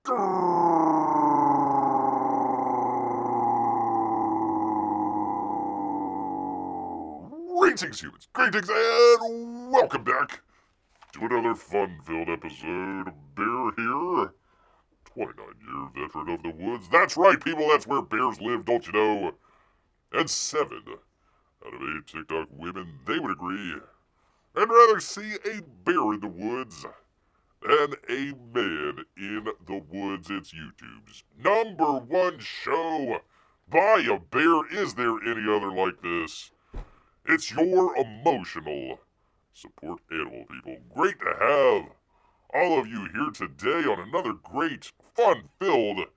Greetings, humans. Greetings, and welcome back to another fun-filled episode of Bear here. 29-year veteran of the woods. That's right, people. That's where bears live, don't you know? And 7 out of 8 TikTok women, they would agree, and rather see a bear in the woods than a man in the woods. It's YouTube's #1 show by a bear. Is there any other like this? It's your emotional support animal, people. Great to have all of you here today on another great, fun-filled,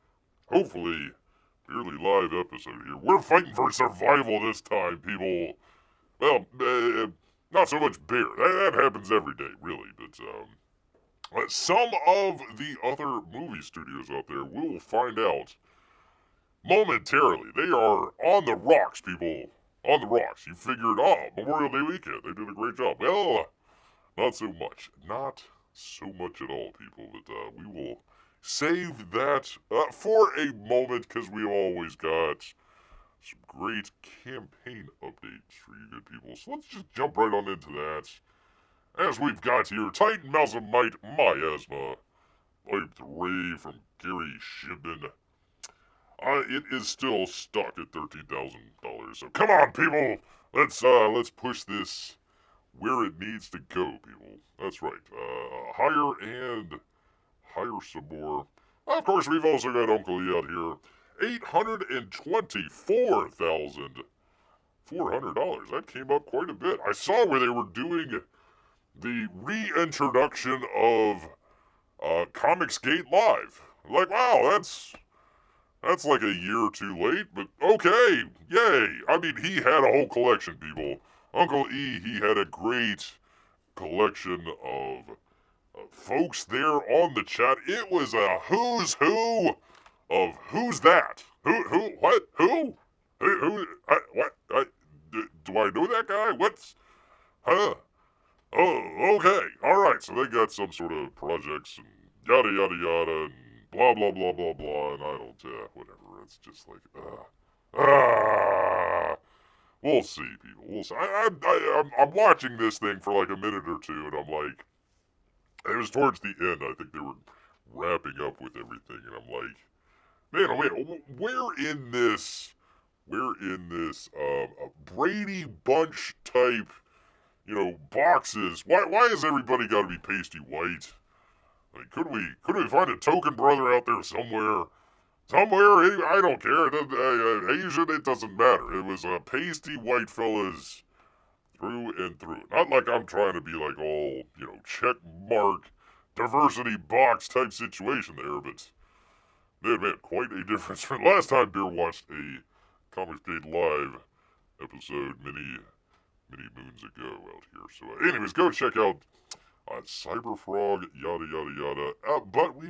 hopefully, fairly live episode here. We're fighting for survival this time, people. Well, not so much bear. That happens every day, really. But some of the other movie studios out there, we'll find out momentarily. They are on the rocks, people. On the rocks. You figured, Memorial Day weekend, they did a great job. Well, not so much. Not so much at all, people. But we will save that for a moment, because we always got some great campaign updates for you good people. So let's just jump right on into that. As we've got here, Titan Mouse and Might, Miasma, Pipe 3 from Gary Shibman. It is still stuck at $13,000. So come on, people, let's push this where it needs to go, people. That's right. Higher and higher some more. Of course, we've also got Uncle E out here. $824,400. That came up quite a bit. I saw where they were doing the reintroduction of Comicsgate Live. Like, wow, that's like a year or two late, but okay, yay. I mean, he had a whole collection, people. Uncle E, he had a great collection of folks there on the chat. It was a who's who of who's that? What? Who? Do I know that guy? Huh? Oh, okay. Alright, so they got some sort of projects and yada yada yada and blah blah blah blah blah, and I don't, whatever. It's just like, we'll see, people. We'll see. I'm watching this thing for like a minute or two, and I'm like, it was towards the end. I think they were wrapping up with everything, and I'm like, man, oh man, where in this, Brady Bunch type, boxes? Why has everybody got to be pasty white? Like, could we find a token brother out there somewhere? I don't care. Asian, it doesn't matter. It was pasty white fellas through and through. Not like I'm trying to be like all, check mark, diversity box type situation there, but man, quite a difference from last time Beer watched a Comicsgate Live episode many moons ago out here. So, anyways, go check out Cyberfrog, yada yada yada. But we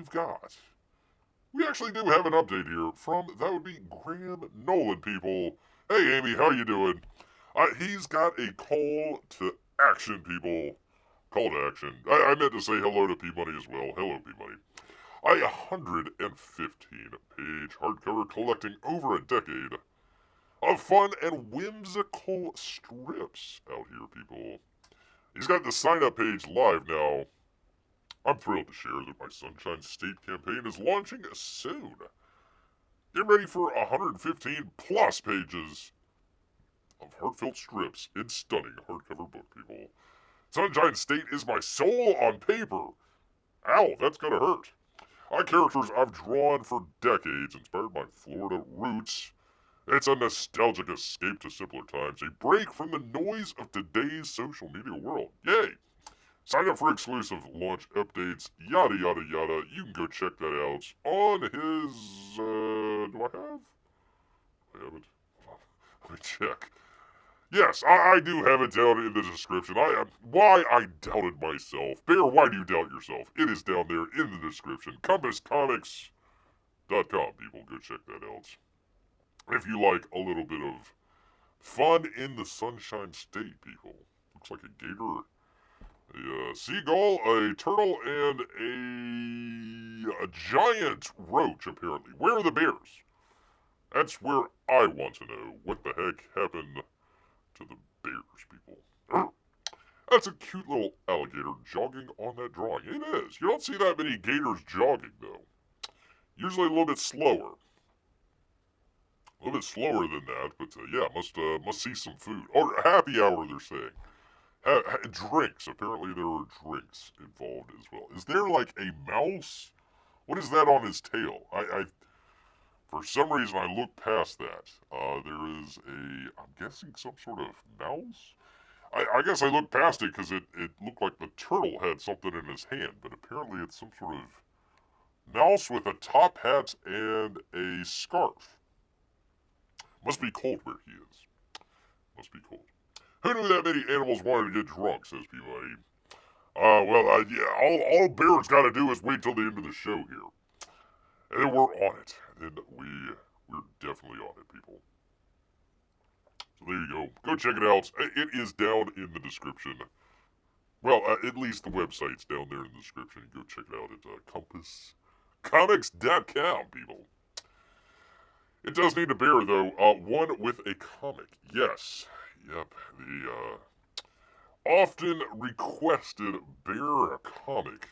actually do have an update here from, that would be Graham Nolan, people. Hey, Amy, how you doing? He's got a call to action, people. Call to action. I meant to say hello to P-Money as well. Hello, P-Money. 115-page hardcover collecting over a decade of fun and whimsical strips out here, people. He's got the sign-up page live now. I'm thrilled to share that my Sunshine State campaign is launching soon. Get ready for 115 plus pages of heartfelt strips in stunning hardcover book, people. Sunshine State is my soul on paper. Ow, that's gonna hurt. Characters I've drawn for decades, inspired by Florida roots. It's a nostalgic escape to simpler times, a break from the noise of today's social media world. Yay! Sign up for exclusive launch updates, yada yada yada. You can go check that out on his, do I have? I haven't. Let me check. Yes, I do have it down in the description. Why I doubted myself. Bear, why do you doubt yourself? It is down there in the description. CompassComics.com, people. Go check that out. If you like a little bit of fun in the Sunshine State, people. Looks like a gator A seagull, a turtle, and a giant roach, apparently. Where are the bears? That's where I want to know. What the heck happened to the bears, people? That's a cute little alligator jogging on that drawing. It is. You don't see that many gators jogging, though. Usually a little bit slower. A little bit slower than that, but yeah, must see some food. Or happy hour, they're saying. Drinks. Apparently there were drinks involved as well. Is there like a mouse? What is that on his tail? For some reason I looked past that. There is I'm guessing some sort of mouse? I guess I looked past it because it looked like the turtle had something in his hand, but apparently it's some sort of mouse with a top hat and a scarf. Must be cold where he is. Must be cold. Who knew that many animals wanted to get drunk, says P-Money. Yeah, all bears gotta do is wait till the end of the show here. And then we're on it. And then we're definitely on it, people. So there you go. Go check it out. It is down in the description. Well, at least the website's down there in the description. Go check it out at compasscomics.com, people. It does need a bear, though. One with a comic. Yes. Yep. The often requested bear comic.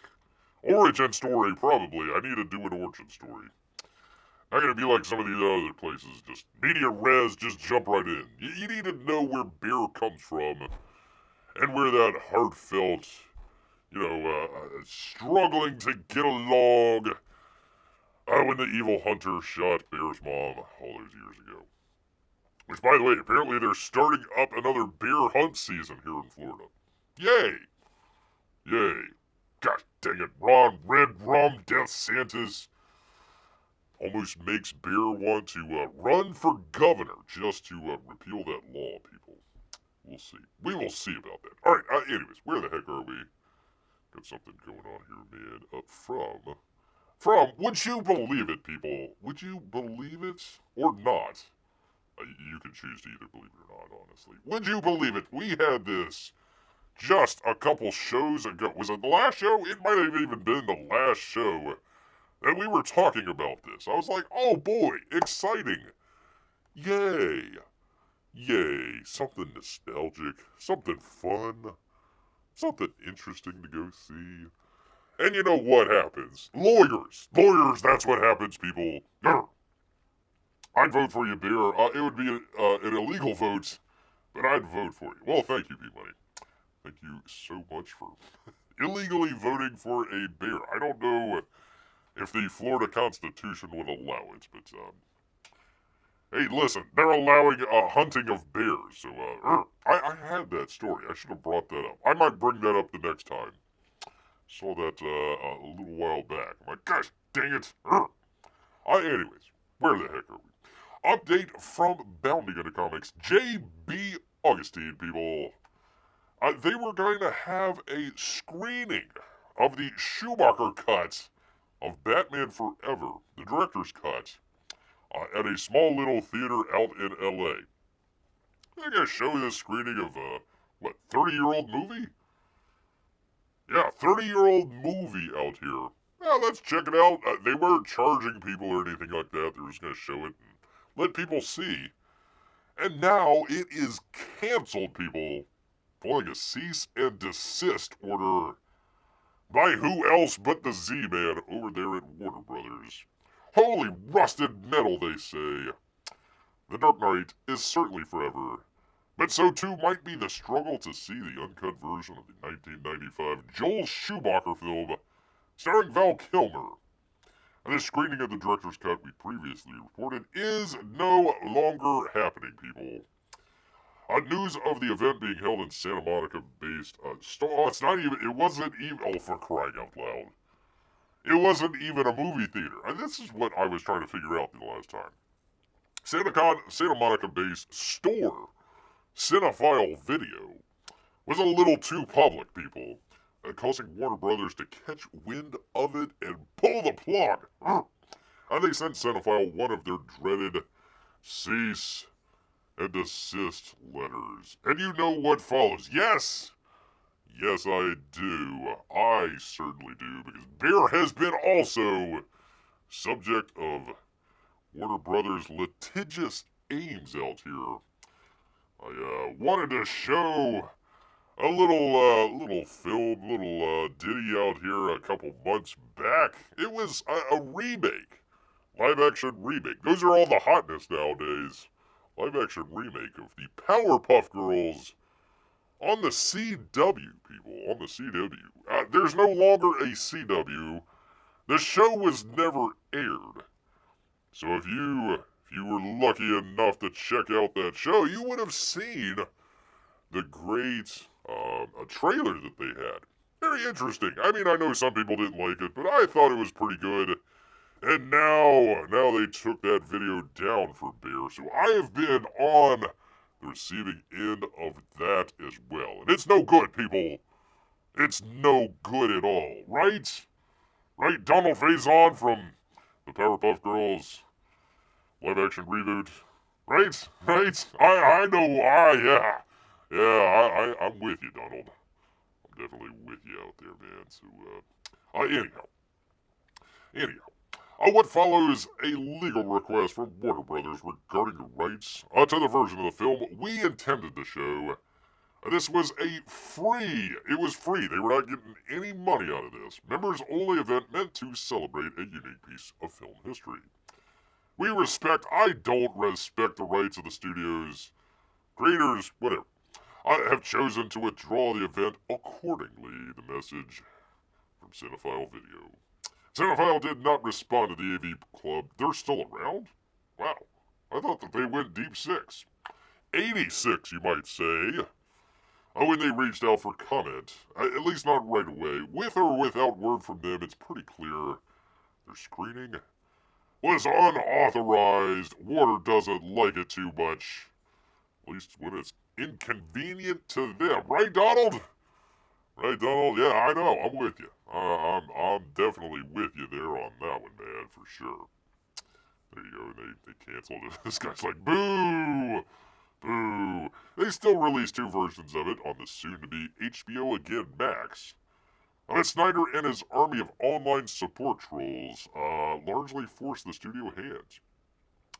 Origin story, probably. I need to do an origin story. Not gonna be like some of these other places, just media res, just jump right in. You need to know where bear comes from, and where that heartfelt, struggling to get along, when the evil hunter shot Bear's mom all those years ago. Which, by the way, apparently they're starting up another bear hunt season here in Florida. Yay! Yay. Gosh dang it, Red Rum Death Santas almost makes Bear want to run for governor just to repeal that law, people. We'll see. We will see about that. Alright, anyways, where the heck are we? Got something going on here, man. From, would you believe it, people? Would you believe it or not? You can choose to either believe it or not, honestly. Would you believe it? We had this just a couple shows ago. Was it the last show? It might have even been the last show that we were talking about this. I was like, oh boy, exciting. Yay. Yay. Something nostalgic. Something fun. Something interesting to go see. And you know what happens? Lawyers, that's what happens, people. I'd vote for you, Bear. It would be an illegal vote, but I'd vote for you. Well, thank you, P-Money. Thank you so much for illegally voting for a bear. I don't know if the Florida Constitution would allow it, but, hey, listen, they're allowing hunting of bears, so, I had that story. I should have brought that up. I might bring that up the next time. Saw that a little while back. I'm like, gosh, dang it. Anyways, where the heck are we? Update from Bounding into Comics. J.B. Augustine, people. They were going to have a screening of the Schumacher cut of Batman Forever, the director's cut, at a small little theater out in L.A. They're going to show this screening of, 30-year-old movie? Yeah, 30-year-old movie out here. Yeah, let's check it out. They weren't charging people or anything like that. They were just going to show it and let people see. And now it is canceled, people. Following a cease and desist order by who else but the Z-Man over there at Warner Brothers. Holy rusted metal, they say. The Dark Knight is certainly forever, but so too might be the struggle to see the uncut version of the 1995 Joel Schumacher film starring Val Kilmer. And the screening of the director's cut we previously reported is no longer happening, people. News of the event being held in Santa Monica-based, it wasn't even, for crying out loud. It wasn't even a movie theater. And this is what I was trying to figure out the last time. Santa Monica-based store, Cinephile Video, was a little too public, people, causing Warner Brothers to catch wind of it and pull the plug. And they sent Cinephile one of their dreaded cease and desist letters. And you know what follows. Yes! Yes, I do. I certainly do, because Bear has been also subject of Warner Brothers' litigious aims out here. I wanted to show a little film, little ditty out here a couple months back. It was a remake, live action remake. Those are all the hotness nowadays. Live action remake of the Powerpuff Girls on the CW, people, on the CW. There's no longer a CW. The show was never aired. So if you were lucky enough to check out that show, you would have seen the great a trailer that they had. Very interesting. I mean, I know some people didn't like it, but I thought it was pretty good. And now they took that video down for Bear. So I have been on the receiving end of that as well. And it's no good, people. It's no good at all, right? Right, Donald Faison from the Powerpuff Girls live action reboot. Right? Right? I know, yeah. Yeah, I'm with you, Donald. I'm definitely with you out there, man. So, anyhow. What follows a legal request from Warner Brothers regarding the rights to the version of the film we intended to show. This was it was free. They were not getting any money out of this. Members only event meant to celebrate a unique piece of film history. I don't respect the rights of the studios, creators, whatever. I have chosen to withdraw the event accordingly. The message from Cinephile Video. Cinephile did not respond to the AV Club. They're still around? Wow. I thought that they went deep 6. 86, you might say. When they reached out for comment, at least not right away, with or without word from them, it's pretty clear their screening was unauthorized. Warner doesn't like it too much. At least when it's inconvenient to them. Right, Donald? Right, Donald? Yeah, I know. I'm with you. I'm definitely with you there on that one, man, for sure. There you go. They canceled it. This guy's like, boo! Boo! They still released 2 versions of it on the soon-to-be HBO Again Max. Snyder and his army of online support trolls largely forced the studio hands.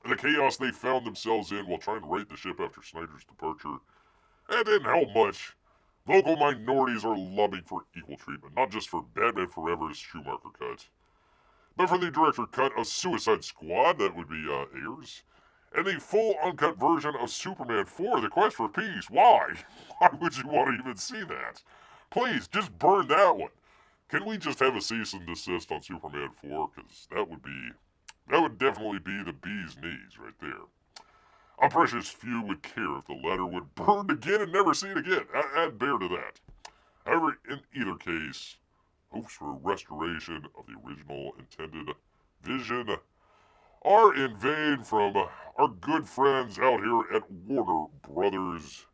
The chaos they found themselves in while trying to right the ship after Snyder's departure, it didn't help much. Vocal minorities are lobbying for equal treatment, not just for Batman Forever's Schumacher cut, but for the director cut of Suicide Squad, that would be Ayers, and the full uncut version of Superman 4, The Quest for Peace. Why? Why would you want to even see that? Please, just burn that one. Can we just have a cease and desist on Superman 4? Because that would definitely be the bee's knees right there. A precious few would care if the latter would burn again and never see it again. Add Bear to that. However, in either case, hopes for restoration of the original intended vision are in vain from our good friends out here at Warner Brothers.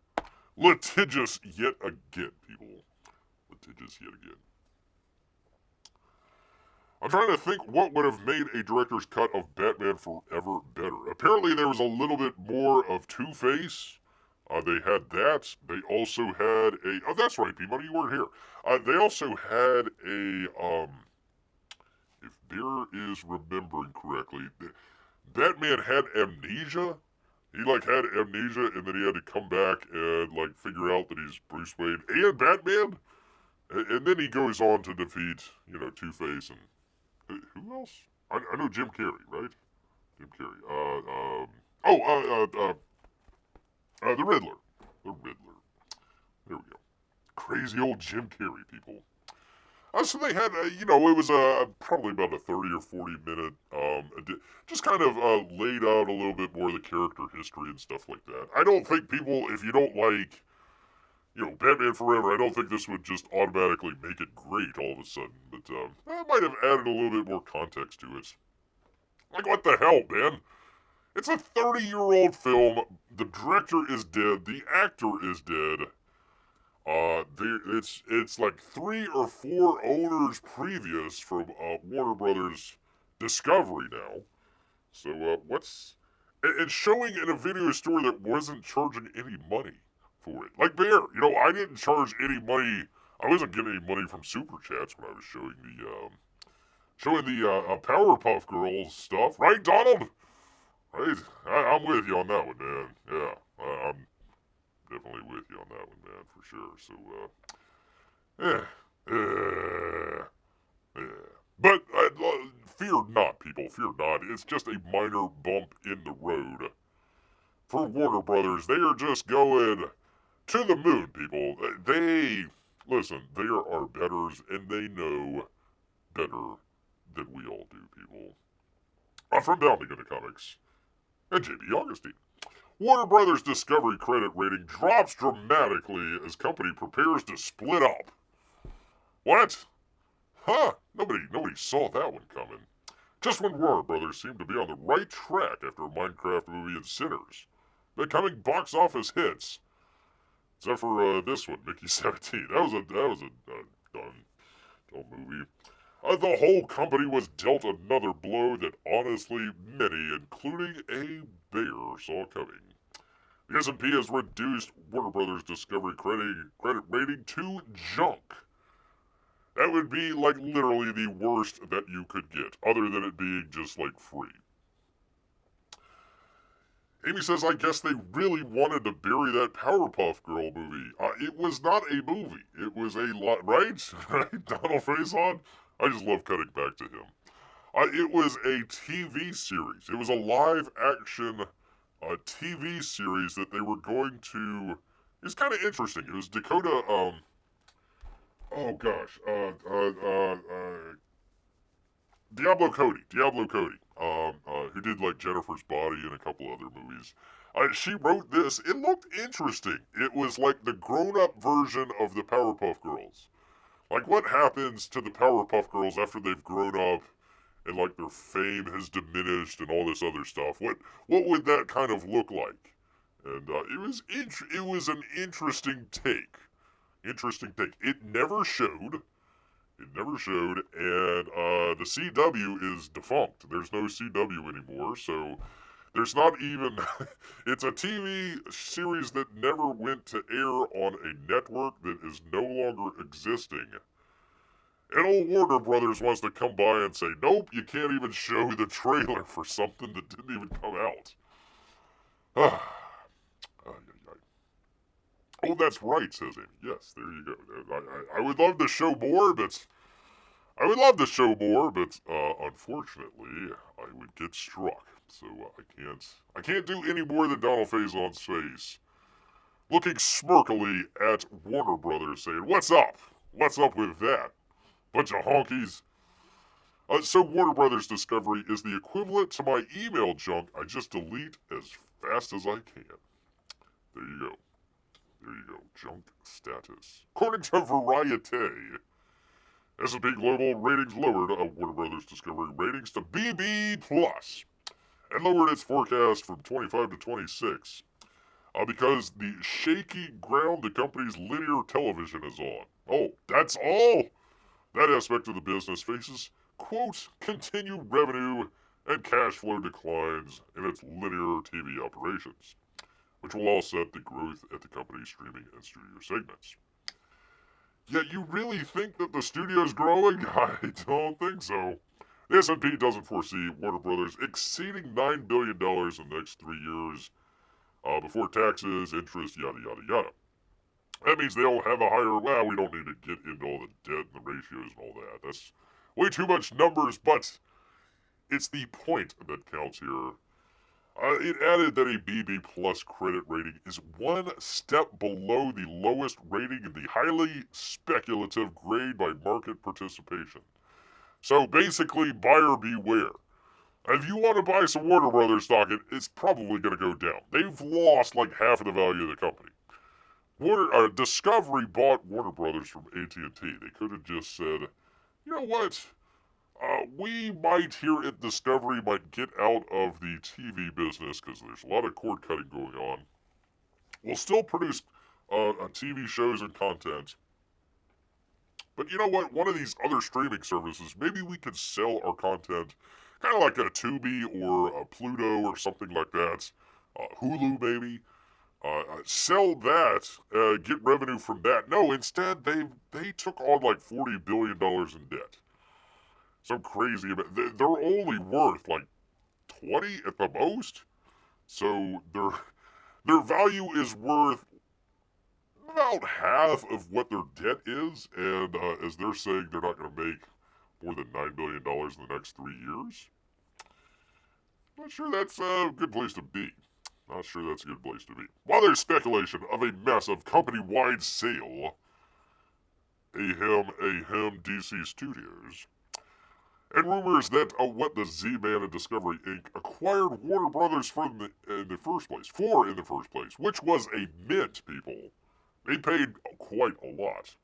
Litigious yet again, people. Litigious yet again. I'm trying to think what would have made a director's cut of Batman Forever better. Apparently there was a little bit more of Two-Face. They had that. They also had a... Oh, that's right, P-Money, you weren't here. They also had a... If Bear is remembering correctly, Batman had amnesia. He, had amnesia, and then he had to come back and, figure out that he's Bruce Wayne and Batman. And then he goes on to defeat, Two-Face and... Who else? I know Jim Carrey, right? Jim Carrey. The Riddler. The Riddler. There we go. Crazy old Jim Carrey, people. So they had, it was probably about a 30 or 40 minute, just kind of laid out a little bit more of the character history and stuff like that. I don't think people, if you don't like, Batman Forever, I don't think this would just automatically make it great all of a sudden. But I might have added a little bit more context to it. What the hell, man? It's a 30-year-old film. The director is dead. The actor is dead. It's like 3 or 4 owners previous from Warner Brothers Discovery now. So what's... It's showing in a video store that wasn't charging any money for it. Like Bear, I didn't charge any money I wasn't getting any money from Super Chats when I was showing the Powerpuff Girls stuff. Right, Donald? Right? I'm with you on that one, man. Yeah, I'm definitely with you on that one, man, for sure. So, yeah. But fear not, people. Fear not. It's just a minor bump in the road. For Warner Brothers, they are just going to the moon, people. Listen, they are our betters, and they know better than we all do, people. From Bounding into Comics, and JB Augustine. Warner Brothers Discovery credit rating drops dramatically as company prepares to split up. What? Huh? Nobody saw that one coming. Just when Warner Brothers seemed to be on the right track after a Minecraft movie and Sinners, becoming box office hits. Except for this one, Mickey 17. That was a dumb movie. The whole company was dealt another blow that honestly many, including a bear, saw coming. The S&P has reduced Warner Brothers Discovery credit rating to junk. That would be like literally the worst that you could get, other than it being just like free. Amy says, I guess they really wanted to bury that Powerpuff Girl movie. It was not a movie. It was a lot, right? Right? Donald Faison? I just love cutting back to him. It was a TV series. It was a live-action TV series that they were going to... It's kind of interesting. It was Dakota, Diablo Cody, who did like Jennifer's Body and a couple other movies. She wrote this. It looked interesting. It was like the grown-up version of the Powerpuff Girls. Like what happens to the Powerpuff Girls after they've grown up and like their fame has diminished and all this other stuff. What would that kind of look like? And it was an interesting take. Interesting take. It never showed. It never showed, and the CW is defunct. There's no CW anymore, so there's not even... It's a TV series that never went to air on a network that is no longer existing. And old Warner Brothers wants to come by and say, nope, you can't even show the trailer for something that didn't even come out. Oh, that's right, says Amy. Yes, there you go. I would love to show more, but... unfortunately, I would get struck. So I can't do any more than Donald Faison's face, looking smirkily at Warner Brothers, saying, "What's up? What's up with that? Bunch of honkies." So Warner Brothers Discovery is the equivalent to my email junk I just delete as fast as I can. There you go. There you go. Junk status. According to Variety, S&P Global ratings lowered Warner Brothers Discovery ratings to BB+, and lowered its forecast from 25 to 26, because the shaky ground the company's linear television is on. Oh, that's all? That aspect of the business faces, quote, continued revenue and cash flow declines in its linear TV operations, which will offset the growth at the company's streaming and studio segments. Yet you really think that the studio's growing? I don't think so. The S&P doesn't foresee Warner Brothers exceeding $9 billion in the next 3 years before taxes, interest, yada, yada, yada. That means they'll have a higher... Well, we don't need to get into all the debt and the ratios and all that. That's way too much numbers, but it's the point that counts here. It added that a BB plus credit rating is one step below the lowest rating in the highly speculative grade by market participation. So basically, buyer beware. If you want to buy some Warner Brothers stock, it's probably going to go down. They've lost like half of the value of the company. Discovery bought Warner Brothers from AT&T. They could have just said, you know what? We might here at Discovery might get out of the TV business because there's a lot of cord cutting going on. We'll still produce TV shows and content. But you know what? One of these other streaming services, maybe we could sell our content kind of like a Tubi or a Pluto or something like that. Hulu maybe. sell that, get revenue from that. No, instead they took on like $40 billion in debt. Some crazy about. They're only worth like 20 at the most. So their value is worth about half of what their debt is, and as they're saying, they're not going to make more than $9 billion in the next 3 years. Not sure that's a good place to be. Not sure that's a good place to be. While there's speculation of a massive company-wide sale, ahem, DC Studios, and rumors that what the Z-Man and Discovery Inc. acquired Warner Brothers in the first place, which was a mint, people. They paid quite a lot.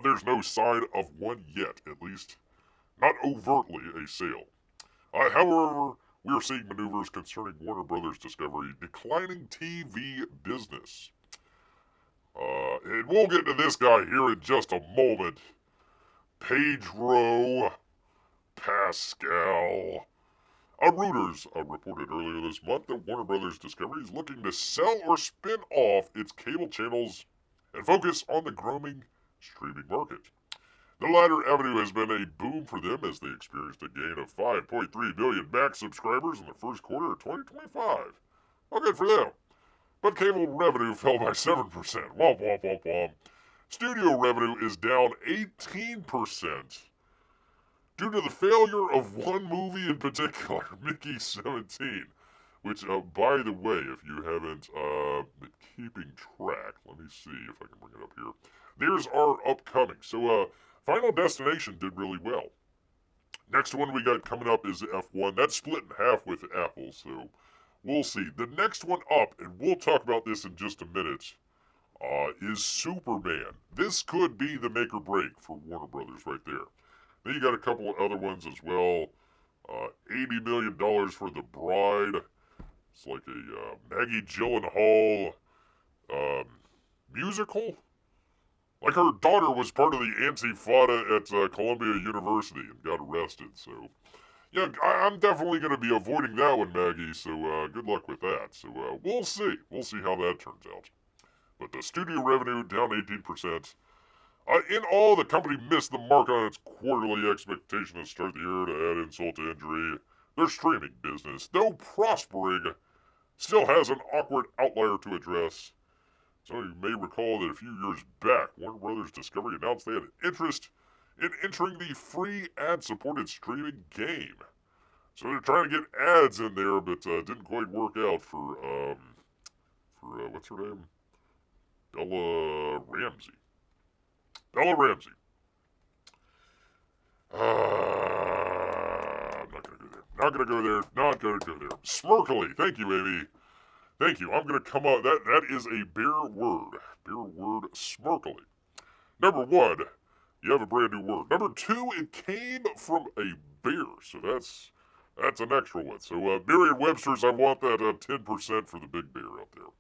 There's no sign of one yet, at least not overtly a sale. However, we are seeing maneuvers concerning Warner Brothers Discovery declining TV business. And we'll get to this guy here in just a moment. Pedro Pascal. Reuters reported earlier this month that Warner Brothers Discovery is looking to sell or spin off its cable channels and focus on the growing streaming market. The latter avenue has been a boom for them as they experienced a gain of 5.3 million Max subscribers in the first quarter of 2025. Well, good for them. But cable revenue fell by 7%. Womp, womp, womp, womp. Studio revenue is down 18% due to the failure of one movie in particular, Mickey 17. Which, by the way, if you haven't been keeping track, let me see if I can bring it up here. There's our upcoming. So, Final Destination did really well. Next one we got coming up is F1. That's split in half with Apple, so we'll see. The next one up, and we'll talk about this in just a minute, is Superman. This could be the make or break for Warner Brothers right there. Then you got a couple of other ones as well. $80 million for The Bride. It's like a Maggie Gyllenhaal musical. Like her daughter was part of the Antifada at Columbia University and got arrested. So, yeah, I'm definitely going to be avoiding that one, Maggie. So, good luck with that. So, we'll see. We'll see how that turns out. But the studio revenue down 18%. In all, the company missed the mark on its quarterly expectation to start the year. To add insult to injury, their streaming business, though prospering, still has an awkward outlier to address. So you may recall that a few years back, Warner Brothers Discovery announced they had an interest in entering the free ad-supported streaming game. So they're trying to get ads in there, but didn't quite work out for what's her name? Bella Ramsey. Bella Ramsey. I'm not gonna go there. Not gonna go there. Not gonna go there. Smirkily. Thank you, Amy. Thank you. I'm gonna come out. That is a bear word. Bear word. Smirkily. Number one, you have a brand new word. Number two, it came from a bear. So that's an extra one. So Merriam-Webster's, I want that 10% for the big bear out there.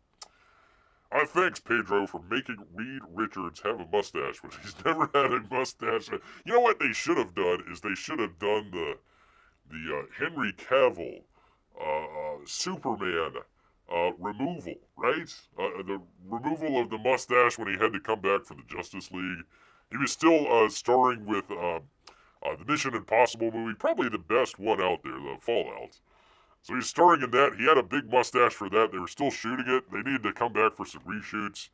Thanks, Pedro, for making Reed Richards have a mustache, but he's never had a mustache. You know what they should have done is they should have done the Henry Cavill Superman removal, right? The removal of the mustache when he had to come back for the Justice League. He was still starring with the Mission Impossible movie, probably the best one out there, the Fallout. So he's starring in that. He had a big mustache for that. They were still shooting it. They needed to come back for some reshoots.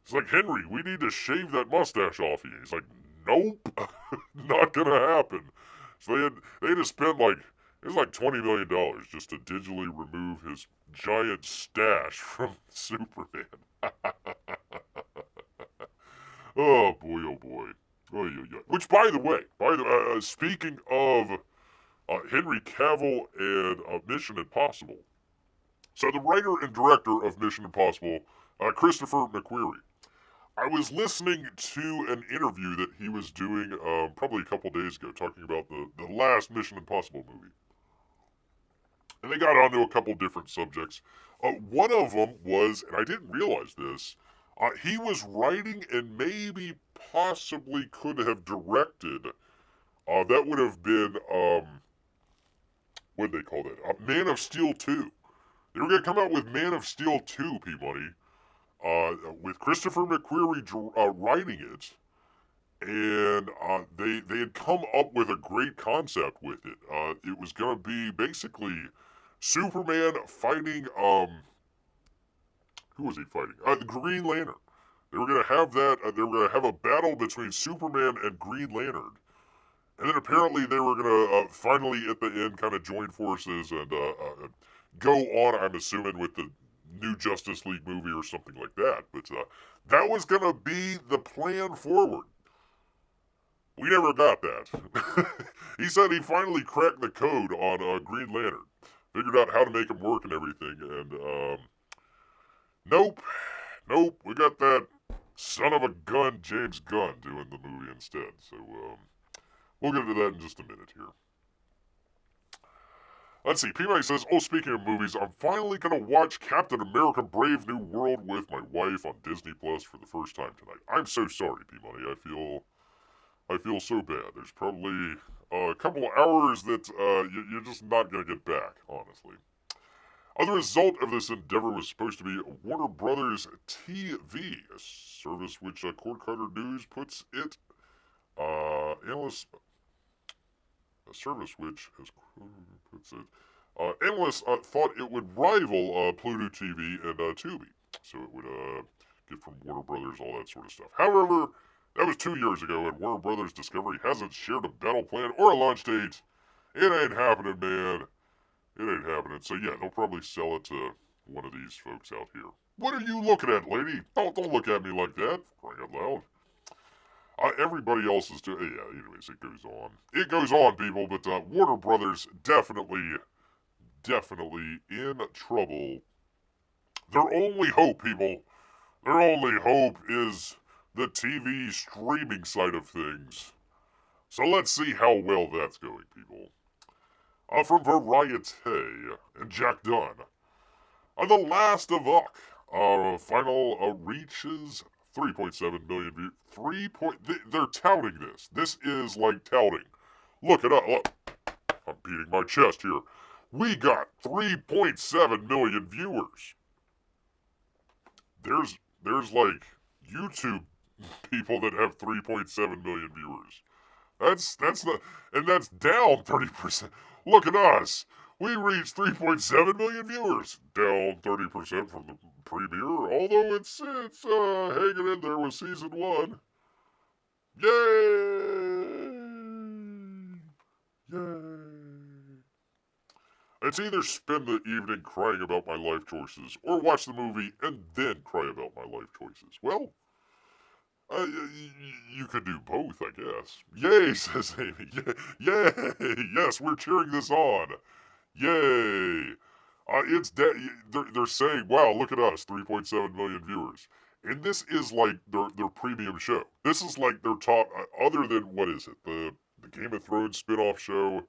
It's like, Henry, we need to shave that mustache off you. He's like, nope, not gonna happen. So they had to spend it was like $20 million just to digitally remove his giant stash from Superman. Oh boy, oh boy. Oh, yeah. Which, by the way, speaking of Henry Cavill and Mission Impossible. So the writer and director of Mission Impossible, Christopher McQuarrie, I was listening to an interview that he was doing probably a couple days ago talking about the last Mission Impossible movie. And they got onto a couple different subjects. One of them was, and I didn't realize this, he was writing and maybe possibly could have directed, that would have been, what did they call that? Man of Steel 2. They were going to come out with Man of Steel 2, Peabody, with Christopher McQuarrie writing it. And they had come up with a great concept with it. It was going to be basically Superman fighting, who was he fighting? The Green Lantern. They were going to have that, they were going to have a battle between Superman and Green Lantern. And then apparently they were going to finally, at the end, kind of join forces and go on, I'm assuming, with the new Justice League movie or something like that. But that was going to be the plan forward. We never got that. He said he finally cracked the code on Green Lantern. Figured out how to make him work and everything. And, nope. Nope. We got that son of a gun James Gunn doing the movie instead. So, we'll get into that in just a minute here. Let's see. P-Mike says, oh, speaking of movies, I'm finally going to watch Captain America Brave New World with my wife on Disney Plus for the first time tonight. I'm so sorry, P-Money. I feel so bad. There's probably a couple of hours that you're just not going to get back, honestly. The result of this endeavor was supposed to be Warner Brothers TV, a service which Cord Cutter News puts it, analysts, a service which, as puts it, analysts thought it would rival Pluto TV and Tubi. So it would get from Warner Brothers, all that sort of stuff. However, that was 2 years ago, and Warner Brothers Discovery hasn't shared a battle plan or a launch date. It ain't happening, man. It ain't happening. So yeah, they'll probably sell it to one of these folks out here. What are you looking at, lady? Don't look at me like that. Crying out loud. Everybody else is doing. Yeah. Anyways, it goes on. It goes on, people. But Warner Brothers definitely in trouble. Their only hope, people. Their only hope is the TV streaming side of things. So let's see how well that's going, people. From Variety and Jack Dunn. The Last of Us final reaches 3.7 million views. They're touting this. This is like touting. Look it up. Look. I'm beating my chest here. We got 3.7 million viewers. There's like YouTube people that have 3.7 million viewers. That's down 30%. Look at us. We reached 3.7 million viewers, down 30% from the premiere. Although it's hanging in there with season 1. Yay! Yay! It's either spend the evening crying about my life choices or watch the movie and then cry about my life choices. Well, you could do both, I guess. Yay, says Amy. Yay! Yes, we're cheering this on. Yay! They're saying, wow, look at us, 3.7 million viewers. And this is like their premium show. This is like their top, other than, what is it, the Game of Thrones spinoff show,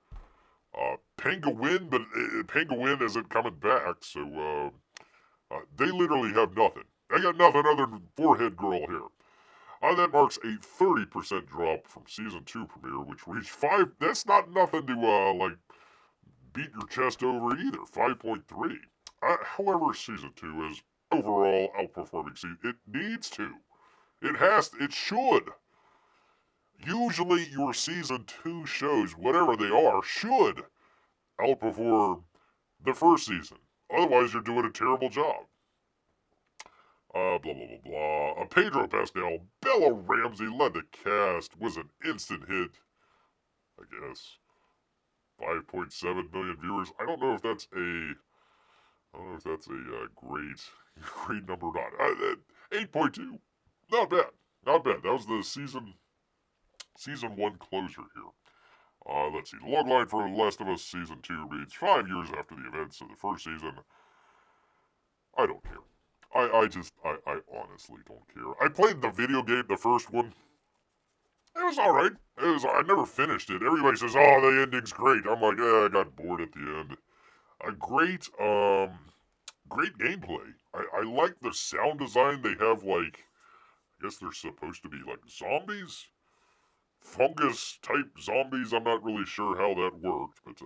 Penguin, but Penguin isn't coming back, so they literally have nothing. They got nothing other than forehead girl here. That marks a 30% drop from season 2 premiere, which reached 5. That's not nothing to, like, beat your chest over either. 5.3. However, season 2 is overall outperforming season. It needs to. It should. Usually, your season 2 shows, whatever they are, should outperform the first season. Otherwise, you're doing a terrible job. Blah, blah, blah, blah. Pedro Pascal, Bella Ramsey led the cast, was an instant hit, I guess. 5.7 million viewers. I don't know if that's a great number or not. 8.2. Not bad. Not bad. That was the season 1 closer here. Let's see. The logline for The Last of Us Season 2 reads 5 years after the events of the first season. I don't care. I honestly don't care. I played the video game, the first one. It was alright. I never finished it. Everybody says, oh, the ending's great. I'm like, I got bored at the end. Great gameplay. I like the sound design. They have, like, I guess they're supposed to be, like, zombies? Fungus-type zombies. I'm not really sure how that worked, but,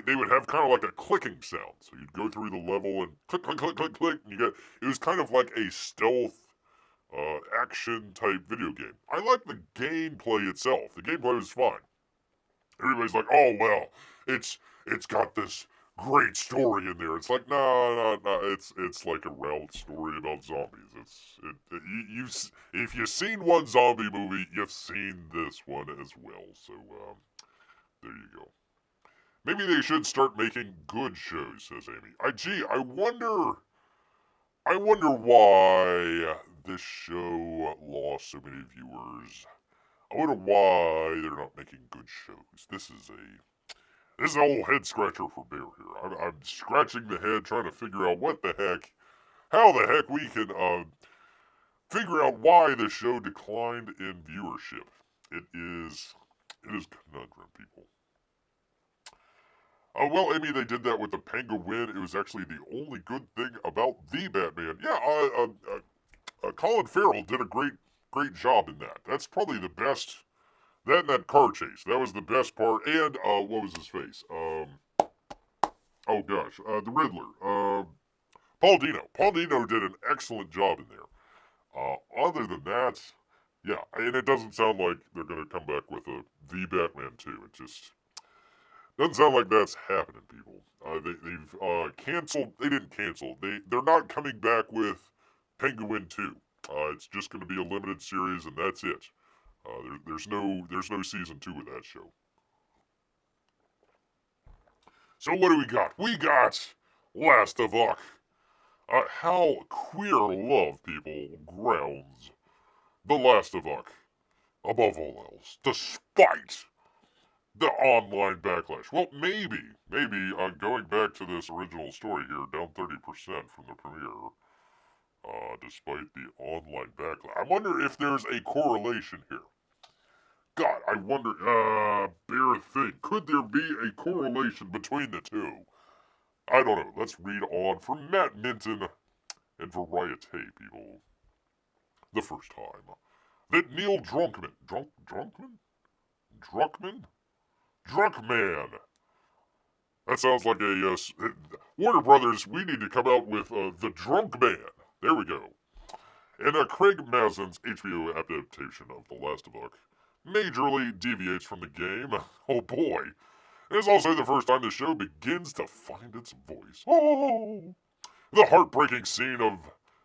they would have kind of like a clicking sound. So you'd go through the level and click, click, click, click, click, and it was kind of like a stealth action type video game. I like the gameplay itself. The gameplay was fine. Everybody's like, oh well, it's got this great story in there. It's like, no, it's like a relic story about zombies. If you've seen one zombie movie, you've seen this one as well. So there you go. Maybe they should start making good shows, says Amy. I wonder why this show lost so many viewers. I wonder why they're not making good shows. This is an old head scratcher for Bear here. I'm scratching the head trying to figure out how the heck we can figure out why the show declined in viewership. It is conundrum, people. Well, Amy, they did that with the Penguin. It was actually the only good thing about the Batman. Yeah, Colin Farrell did a great job in that. That's probably the best. That and that car chase. That was the best part. And, what was his face? Oh gosh, the Riddler. Paul Dino. Paul Dino did an excellent job in there. Other than that, yeah, and it doesn't sound like they're going to come back with the Batman 2. It just doesn't sound like that's happening, people. They've canceled. They didn't cancel. They're not coming back with Penguin 2. It's just going to be a limited series, and that's it. There's no season 2 of that show. So what do we got? We got Last of Us. How queer love, people, grounds The Last of Us above all else, despite the online backlash. Well, maybe going back to this original story here, down 30% from the premiere, despite the online backlash. I wonder if there's a correlation here. God, I wonder, Bear thing, could there be a correlation between the two? I don't know. Let's read on from Matt Minton and Variety, people. The first time that Neil Druckmann, Druckmann. That sounds like a Warner Brothers. We need to come out with the Drunk Man. There we go. And Craig Mazin's HBO adaptation of The Last of Us majorly deviates from the game. Oh boy. It's also the first time the show begins to find its voice. Oh! The heartbreaking scene of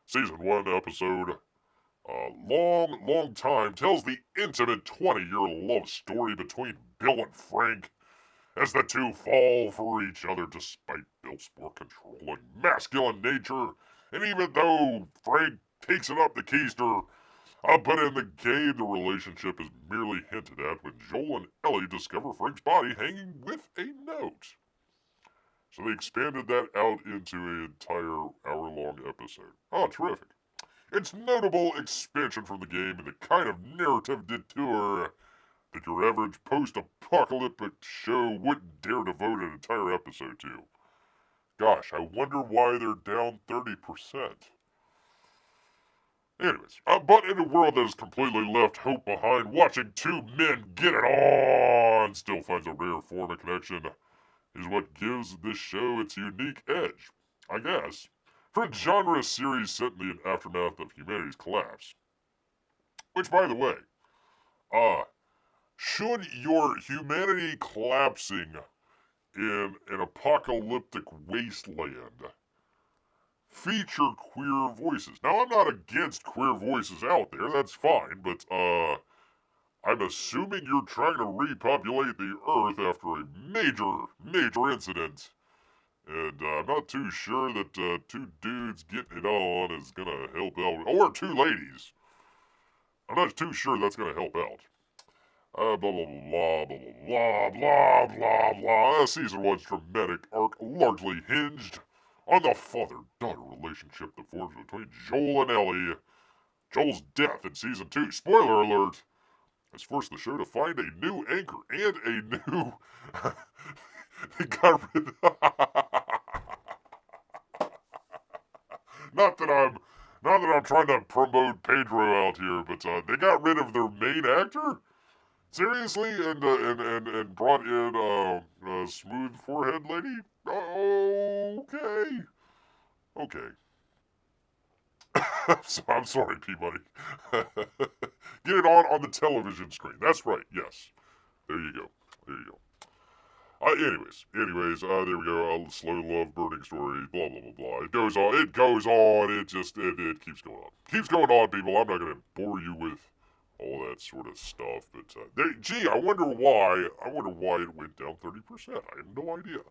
Season 1, Episode Long Time tells the intimate 20-year love story between Bill and Frank as the two fall for each other despite Bill's more controlling masculine nature, and even though Frank takes it up the keister, but in the game, the relationship is merely hinted at when Joel and Ellie discover Frank's body hanging with a note. So they expanded that out into an entire hour-long episode. Oh, terrific. It's notable expansion from the game and the kind of narrative detour that your average post-apocalyptic show wouldn't dare devote an entire episode to. Gosh, I wonder why they're down 30%. Anyways, but in a world that has completely left hope behind, watching two men get it on still finds a rare form of connection is what gives this show its unique edge, I guess, for a genre series set in the aftermath of humanity's collapse. Which, by the way, should your humanity collapsing in an apocalyptic wasteland feature queer voices? Now, I'm not against queer voices out there, that's fine, but, I'm assuming you're trying to repopulate the Earth after a major incident. And I'm not too sure that two dudes getting it on is gonna help out. Or two ladies. I'm not too sure that's gonna help out. Blah, blah, blah, blah, blah, blah, blah, blah. Season 1's dramatic arc largely hinged on the father-daughter relationship that forms between Joel and Ellie. Joel's death in Season 2, spoiler alert, has forced the show to find a new anchor and a new... they got rid of... Not that I'm trying to promote Pedro out here, but they got rid of their main actor? Seriously? And brought in smooth forehead lady? Okay. Okay. I'm sorry, Peabody. Get it on the television screen. That's right, yes. There you go. There you go. Anyways, there we go. Slow love burning story. Blah blah blah blah. It goes on. It goes on. It keeps going on. Keeps going on, people. I'm not gonna bore you with all that sort of stuff. But gee, I wonder why. I wonder why it went down 30%. I have no idea.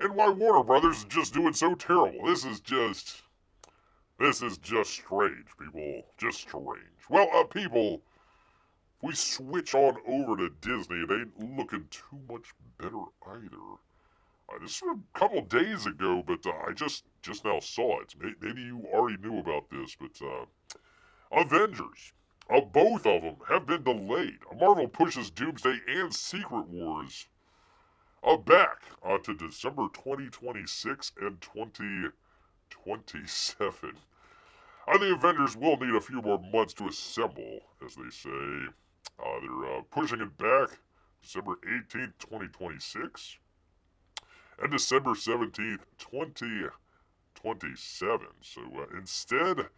And why Warner Brothers is just doing so terrible. This is just strange, people. Just strange. Well, people. We switch on over to Disney, it ain't looking too much better either. This was a couple days ago, but I just now saw it. Maybe you already knew about this, but Avengers, both of them have been delayed. Marvel pushes Doomsday and Secret Wars back to December 2026 and 2027. The Avengers will need a few more months to assemble, as they say. They're pushing it back December 18th, 2026 and December 17th, 2027. So instead,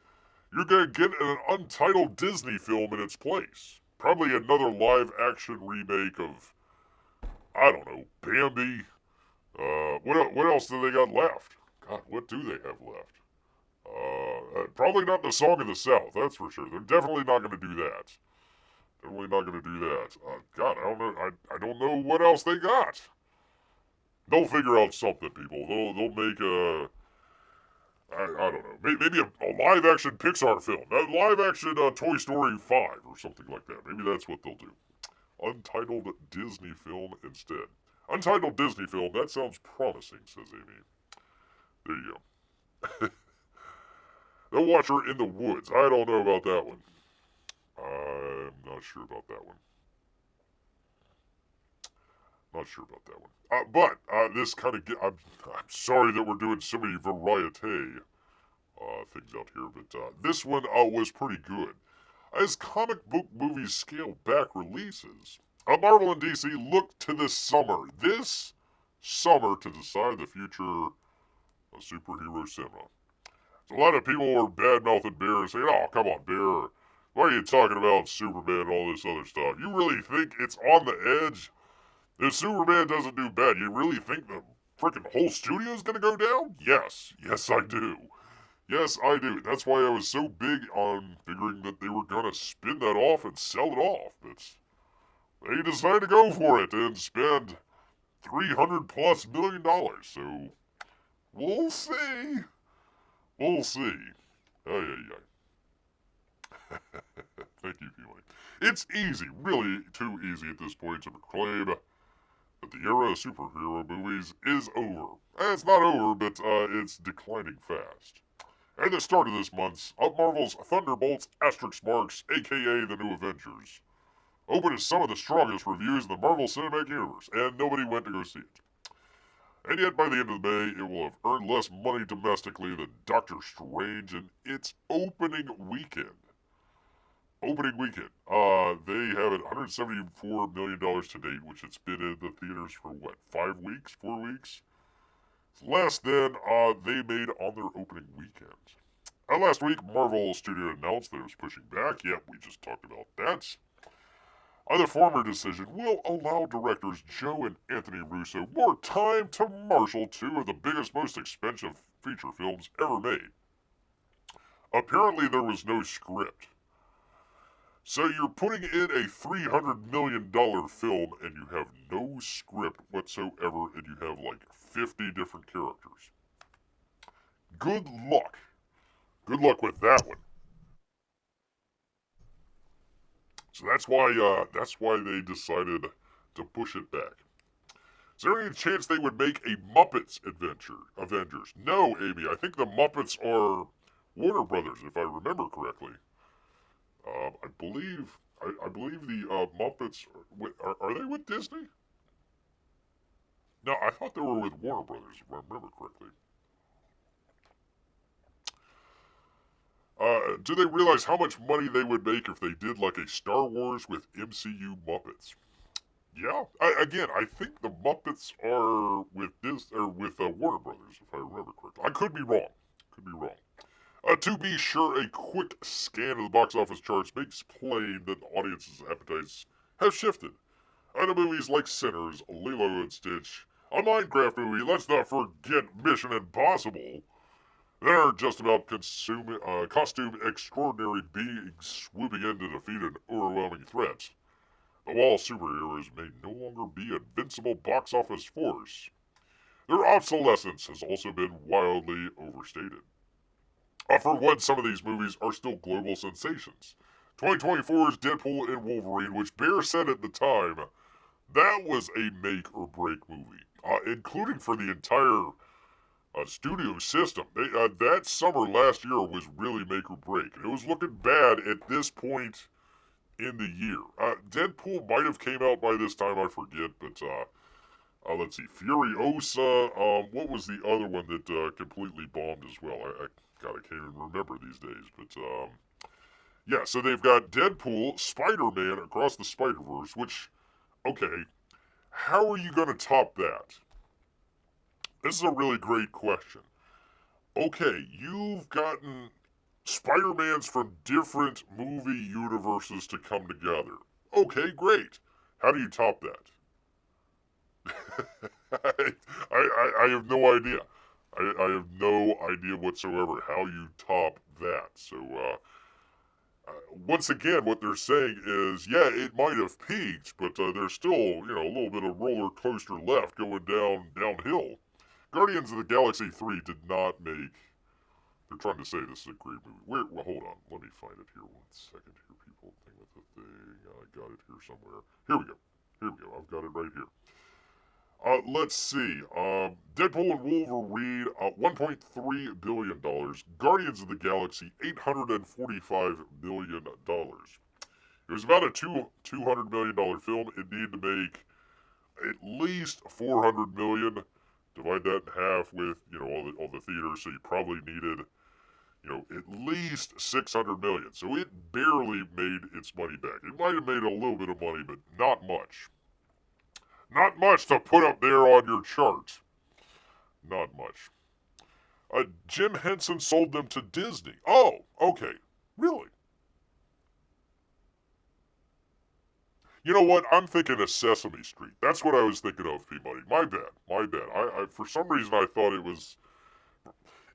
you're going to get an untitled Disney film in its place. Probably another live-action remake of, I don't know, Bambi. What else do they got left? God, what do they have left? Probably not The Song of the South, that's for sure. They're definitely not going to do that. Definitely not going to do that. God, I don't know. I don't know what else they got. They'll figure out something, people. They'll make I don't know. Maybe a live action Pixar film. A live action Toy Story 5 or something like that. Maybe that's what they'll do. Untitled Disney film instead. Untitled Disney film. That sounds promising, says Amy. There you go. The Watcher in the Woods. I don't know about that one. I'm not sure about that one. Not sure about that one. But this kind of I'm sorry that we're doing so many variety things out here, but this one was pretty good. As comic book movies scale back releases, Marvel and DC look to this summer to decide the future of superhero cinema. So a lot of people were bad-mouthing Bear and saying, "Oh, come on, Bear. Why are you talking about Superman and all this other stuff? You really think it's on the edge? If Superman doesn't do bad, you really think the freaking whole studio is going to go down?" Yes. Yes, I do. Yes, I do. That's why I was so big on figuring that they were going to spin that off and sell it off. But they decided to go for it and spend $300+ million. So we'll see. We'll see. Ay. Thank you, Felix. It's easy, really too easy at this point to proclaim that the era of superhero movies is over. It's not over, but it's declining fast. At the start of this month, Marvel's Thunderbolts Asterix Marks, aka the New Avengers, opened as some of the strongest reviews in the Marvel Cinematic Universe, and nobody went to go see it. And yet, by the end of May, it will have earned less money domestically than Doctor Strange in its opening weekend. They have $174 million to date, which it's been in the theaters for, 5 weeks? 4 weeks? It's less than they made on their opening weekend. Last week, Marvel Studio announced that it was pushing back. Yep, we just talked about that. The former decision will allow directors Joe and Anthony Russo more time to marshal two of the biggest, most expensive feature films ever made. Apparently, there was no script. So you're putting in a $300 million film and you have no script whatsoever and you have 50 different characters. Good luck. Good luck with that one. So that's why they decided to push it back. Is there any chance they would make a Muppets Avengers? No, Amy. I think the Muppets are Warner Brothers, if I remember correctly. I believe the Muppets are they with Disney? No, I thought they were with Warner Brothers, if I remember correctly. Do they realize how much money they would make if they did a Star Wars with MCU Muppets? Yeah, I think the Muppets are with this or with Warner Brothers, if I remember correctly. I could be wrong. Could be wrong. To be sure, a quick scan of the box office charts makes plain that the audience's appetites have shifted. To movies like Sinners, Lilo and Stitch, a Minecraft movie, let's not forget Mission Impossible. They're just about costume extraordinary beings swooping in to defeat an overwhelming threat. But while superheroes may no longer be an invincible box office force, their obsolescence has also been wildly overstated. For one, some of these movies are still global sensations. 2024's Deadpool and Wolverine, which Bear said at the time, that was a make or break movie, including for the entire studio system. That summer last year was really make or break. And it was looking bad at this point in the year. Deadpool might have came out by this time, I forget, but let's see, Furiosa. What was the other one that completely bombed as well? God, I can't even remember these days. But yeah, so they've got Deadpool, Spider-Man Across the Spider-Verse, which, okay, how are you going to top that? This is a really great question. Okay, you've gotten Spider-Mans from different movie universes to come together. Okay, great. How do you top that? I have no idea. I have no idea whatsoever how you top that. So, once again, what they're saying is, yeah, it might have peaked, but there's still, a little bit of roller coaster left going downhill. Guardians of the Galaxy 3 did not make. They're trying to say this is a great movie. Well, hold on. Let me find it here. 1 second here, people. Thing with the thing. I got it here somewhere. Here we go. Here we go. I've got it right here. Let's see. Deadpool and Wolverine, $1.3 billion. Guardians of the Galaxy, $845 million. It was about a $200 million film. It needed to make at least $400 million. Divide that in half with, all the theaters, so you probably needed, at least $600 million. So it barely made its money back. It might have made a little bit of money, but not much. Not much to put up there on your chart. Not much. Jim Henson sold them to Disney. Oh, okay. Really? You know what? I'm thinking of Sesame Street. That's what I was thinking of, Peabody. My bad. My bad. I for some reason I thought it was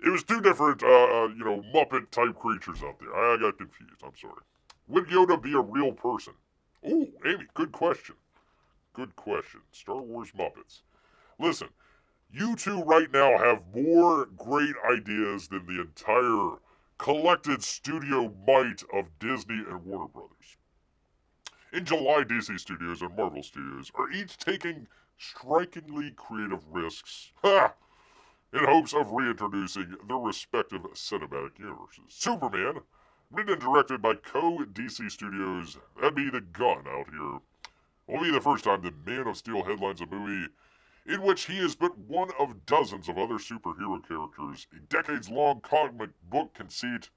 two different Muppet type creatures out there. I got confused. I'm sorry. Would Yoda be a real person? Ooh, Amy, good question. Good question. Star Wars Muppets. Listen, you two right now have more great ideas than the entire collected studio might of Disney and Warner Brothers. In July, DC Studios and Marvel Studios are each taking strikingly creative risks in hopes of reintroducing their respective cinematic universes. Superman, written and directed by co-DC Studios, that'd be the gun out here, will be the first time that Man of Steel headlines a movie in which he is but one of dozens of other superhero characters, a decades-long comic book conceit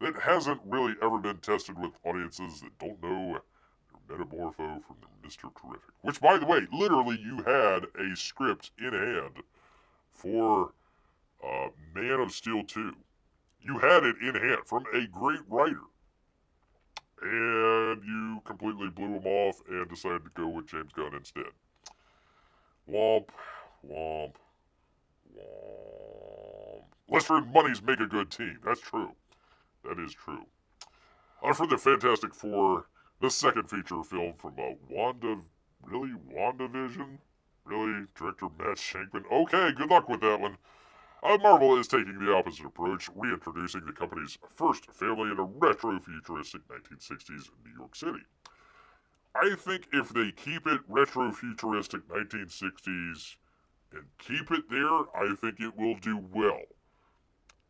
that hasn't really ever been tested with audiences that don't know their metamorpho from their Mr. Terrific. Which, by the way, literally you had a script in hand for Man of Steel 2. You had it in hand from a great writer. And you completely blew him off and decided to go with James Gunn instead. Womp, womp, womp. Lesser monies make a good team. That's true. That is true. For the Fantastic Four, the second feature film from WandaVision? Really? Director Matt Shankman? Okay, good luck with that one. Marvel is taking the opposite approach, reintroducing the company's first family in a retro-futuristic 1960s New York City. I think if they keep it retro-futuristic 1960s and keep it there, I think it will do well.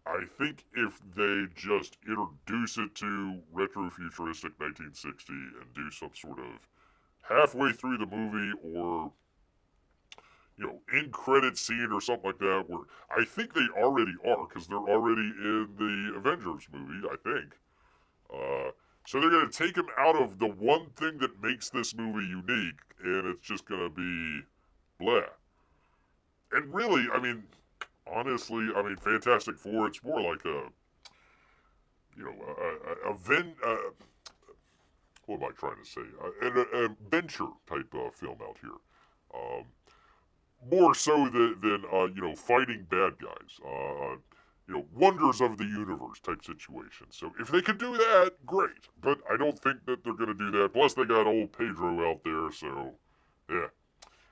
I think if they just introduce it to retro-futuristic 1960 and do some sort of halfway through the movie or in credit scene or something like that, where I think they already are, because they're already in the Avengers movie, I think. So they're going to take him out of the one thing that makes this movie unique, and it's just going to be blah. And really, I mean, honestly, I mean, Fantastic Four, it's more like a, you know, what am I trying to say? An adventure type film out here. Um, More so than you know, fighting bad guys. You know, wonders of the universe type situation. So if they could do that, great. But I don't think that they're going to do that. Plus, they got old Pedro out there, so yeah.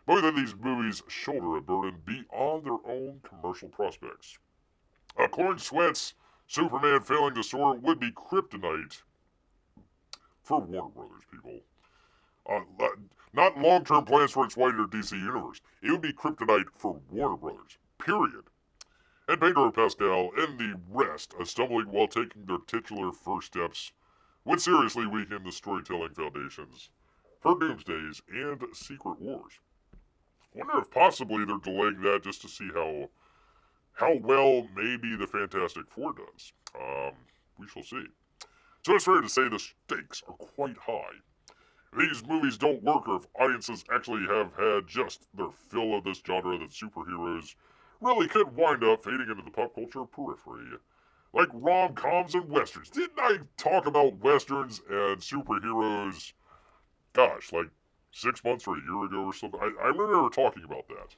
Both of these movies shoulder a burden beyond their own commercial prospects. Corn Sweat's Superman failing to soar would be kryptonite for Warner Brothers, people. Uh, Not long-term plans for its wider DC universe. It would be kryptonite for Warner Brothers. Period. And Pedro Pascal and the rest, stumbling while taking their titular first steps, would seriously weaken the storytelling foundations for Doomsdays and Secret Wars. I wonder if possibly they're delaying that just to see how well maybe the Fantastic Four does. We shall see. So it's fair to say the stakes are quite high. These movies don't work if audiences actually have had just their fill of this genre that superheroes really could wind up fading into the pop culture periphery. Like rom-coms and westerns. Didn't I talk about westerns and superheroes, gosh, like 6 months or a year ago or something? I remember talking about that.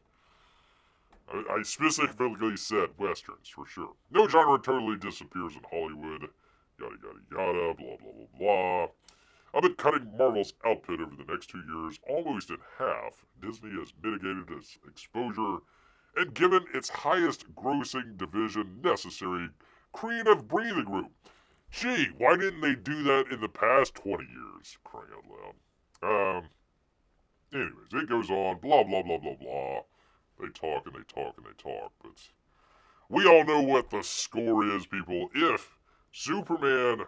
I specifically said westerns, for sure. No genre totally disappears in Hollywood. Yada yada yada, blah blah blah blah. Amid cutting Marvel's output over the next 2 years almost in half, Disney has mitigated its exposure and given its highest grossing division necessary creative breathing room. Gee, why didn't they do that in the past 20 years? Crying out loud. Anyways, it goes on, blah blah blah blah blah. They talk and they talk and they talk, but we all know what the score is, people. If Superman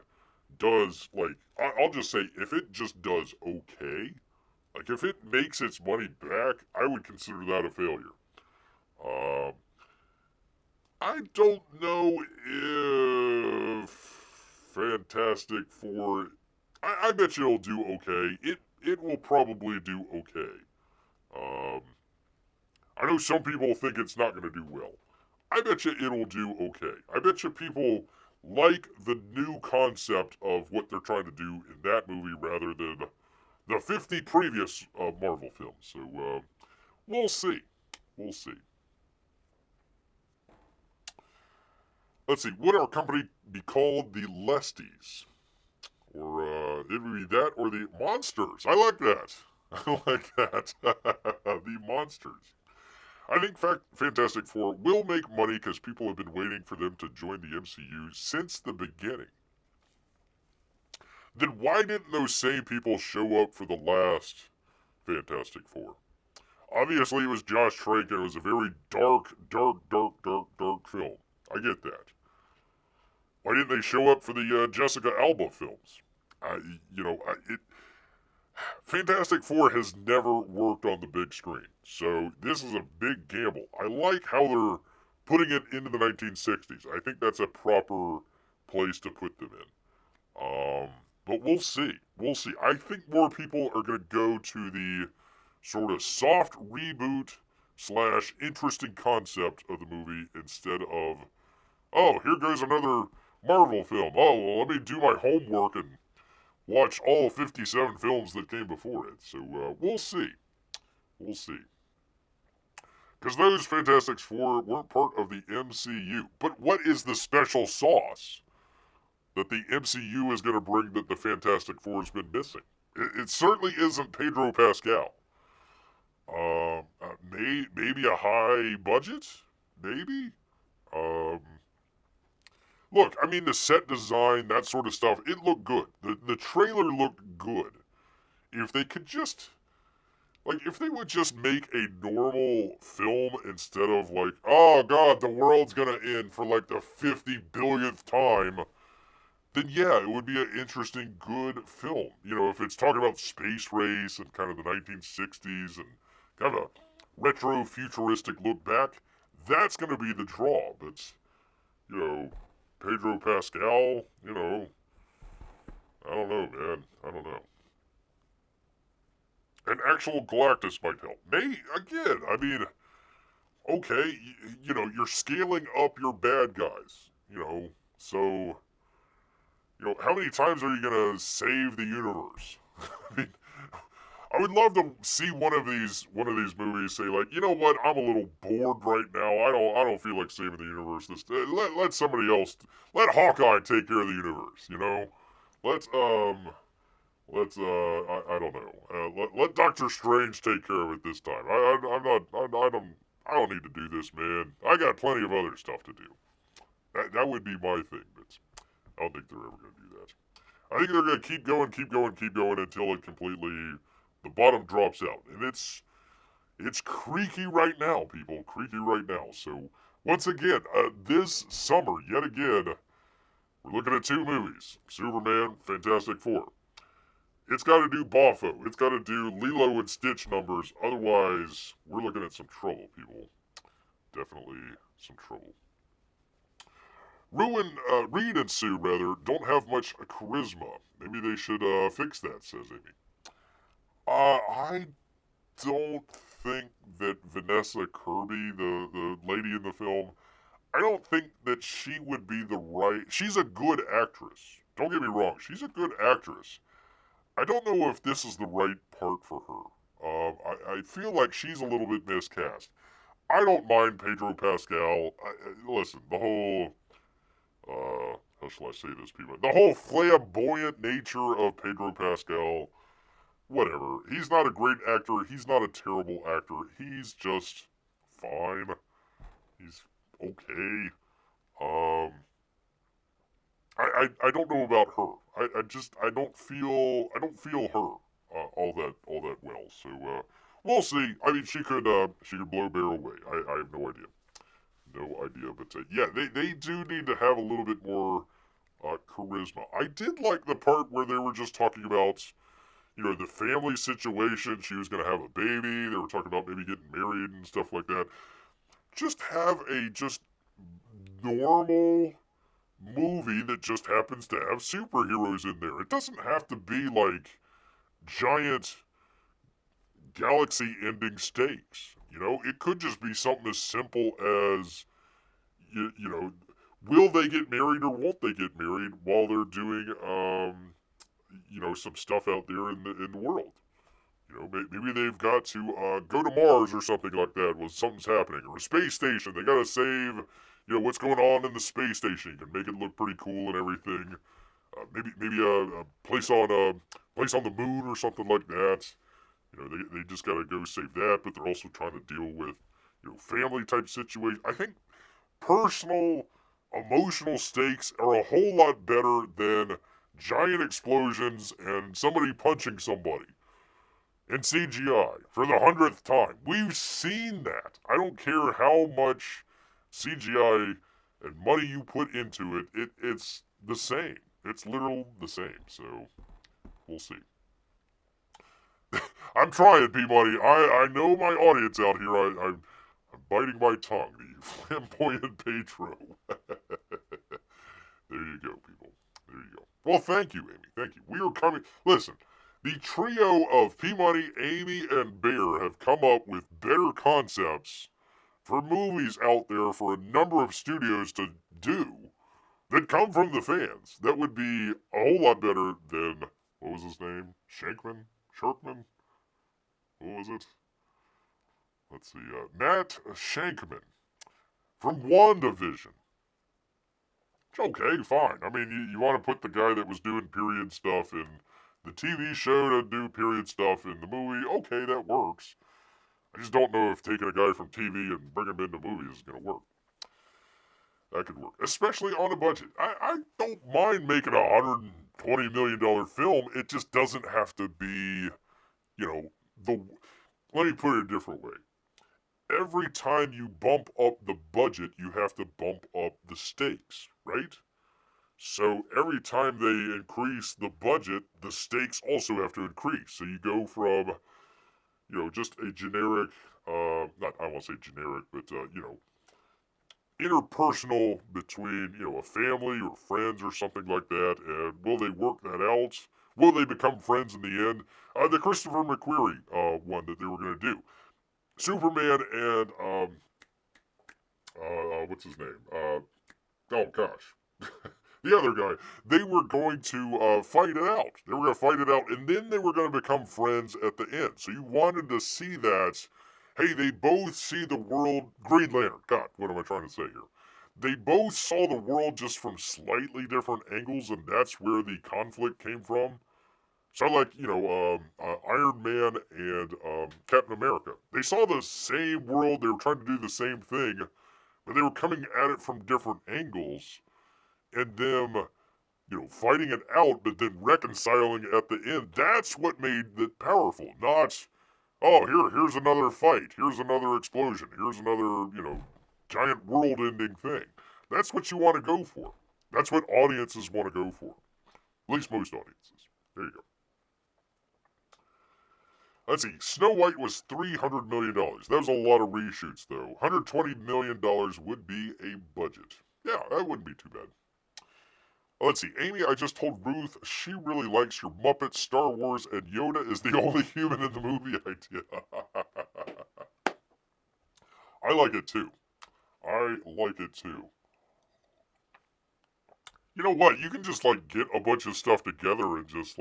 does, like, I'll just say, if it just does okay, like, if it makes its money back, I would consider that a failure. I don't know if Fantastic Four. I bet you it'll do okay. It will probably do okay. Um, I know some people think it's not going to do well. I bet you it'll do okay. I bet you people like the new concept of what they're trying to do in that movie rather than the 50 previous Marvel films. So we'll see. We'll see. Let's see. Would our company be called the Lesties? Or it would be that or the Monsters. I like that. I like that. The Monsters. I think Fantastic Four will make money because people have been waiting for them to join the MCU since the beginning. Then why didn't those same people show up for the last Fantastic Four? Obviously, it was Josh Trank, and it was a very dark film. I get that. Why didn't they show up for the Jessica Alba films? Fantastic Four has never worked on the big screen, so this is a big gamble. I like how they're putting it into the 1960s. I think that's a proper place to put them in. But we'll see. We'll see. I think more people are going to go to the sort of soft reboot / interesting concept of the movie instead of, oh, here goes another Marvel film. Oh, well, let me do my homework and watch all 57 films that came before it. So we'll see. We'll see. Because those Fantastic Four weren't part of the MCU. But what is the special sauce that the MCU is going to bring that the Fantastic Four has been missing? It certainly isn't Pedro Pascal. Maybe a high budget? Maybe? Look, I mean, the set design, that sort of stuff, it looked good. The trailer looked good. If they could just, like, if they would just make a normal film instead of, like, oh, God, the world's gonna end for, like, the 50 billionth time, then, yeah, it would be an interesting, good film. You know, if it's talking about space race and kind of the 1960s and kind of a retro futuristic look back, that's going to be the draw. But, you know, Pedro Pascal, you know, I don't know, man. I don't know. An actual Galactus might help. May again. I mean, okay, you're scaling up your bad guys. So how many times are you gonna save the universe? I mean, I would love to see one of these movies say like, you know what, I'm a little bored right now. I don't feel like saving the universe. Let somebody else, let Hawkeye take care of the universe. Let's I don't know. Let Doctor Strange take care of it this time. I'm not I don't need to do this, man. I got plenty of other stuff to do. That would be my thing, but I don't think they're ever gonna do that. I think they're gonna keep going until it completely the bottom drops out, and it's creaky right now, people. Creaky right now. So once again, this summer, yet again, we're looking at two movies: Superman, Fantastic Four. It's got to do Boffo. It's got to do Lilo and Stitch numbers. Otherwise, we're looking at some trouble, people. Definitely some trouble. Reed and Sue, rather, don't have much charisma. Maybe they should fix that, says Amy. I don't think that Vanessa Kirby, the lady in the film, I don't think that she would be the right. She's a good actress. Don't get me wrong. She's a good actress. I don't know if this is the right part for her. I feel like she's a little bit miscast. I don't mind Pedro Pascal. Listen, the whole how shall I say this, people? The whole flamboyant nature of Pedro Pascal. Whatever. He's not a great actor. He's not a terrible actor. He's just fine. He's okay. Um, I don't know about her. I don't feel her all that well. So we'll see. I mean, she could blow Bear away. I have no idea. No idea. But yeah, they do need to have a little bit more charisma. I did like the part where they were just talking about the family situation. She was going to have a baby. They were talking about maybe getting married and stuff like that. Just have a just normal movie that just happens to have superheroes in there. It doesn't have to be like giant galaxy ending stakes. It could just be something as simple as, will they get married or won't they get married while they're doing, some stuff out there in the world. Maybe they've got to go to Mars or something like that when something's happening, or a space station. They gotta save, what's going on in the space station. You can make it look pretty cool and everything. Maybe a place on the moon or something like that. They just gotta go save that, but they're also trying to deal with family type situation. I think personal emotional stakes are a whole lot better than giant explosions and somebody punching somebody in CGI for the 100th time. We've seen that. I don't care how much CGI and money you put into it, it's the same. It's literal the same. So we'll see. I'm trying, Peabody. I know my audience out here. I'm biting my tongue. The flamboyant Pedro. There you go, people. There you go. Well, thank you, Amy. Thank you. We are coming. Listen, the trio of P-Money, Amy, and Bear have come up with better concepts for movies out there for a number of studios to do that come from the fans. That would be a whole lot better than, what was his name? Shankman? Sharkman? What was it? Let's see. Matt Shankman from WandaVision. Okay, fine. I mean, you want to put the guy that was doing period stuff in the TV show to do period stuff in the movie. Okay, that works. I just don't know if taking a guy from TV and bringing him into movies is going to work. That could work, especially on a budget. I don't mind making a $120 million film. It just doesn't have to be, the. Let me put it a different way. Every time you bump up the budget, you have to bump up the stakes, right? So every time they increase the budget, the stakes also have to increase. So you go from, just a generic, not, I won't say generic, but, interpersonal between, a family or friends or something like that, and will they work that out? Will they become friends in the end? The Christopher McQuarrie one that they were going to do. Superman and, what's his name? Oh, gosh. The other guy. They were going to fight it out. They were going to fight it out, and then they were going to become friends at the end. So you wanted to see that. Hey, they both see the world. Green Lantern. God, what am I trying to say here? They both saw the world just from slightly different angles, and that's where the conflict came from. So, like, Iron Man and Captain America. They saw the same world. They were trying to do the same thing, but they were coming at it from different angles. And them, fighting it out, but then reconciling at the end. That's what made it powerful. Not, oh, here's another fight. Here's another explosion. Here's another, giant world-ending thing. That's what you want to go for. That's what audiences want to go for. At least most audiences. There you go. Let's see. Snow White was $300 million. That was a lot of reshoots, though. $120 million would be a budget. Yeah, that wouldn't be too bad. Let's see. Amy, I just told Ruth she really likes your Muppets, Star Wars, and Yoda is the only human in the movie idea. I like it too. I like it too. You know what? You can just get a bunch of stuff together and just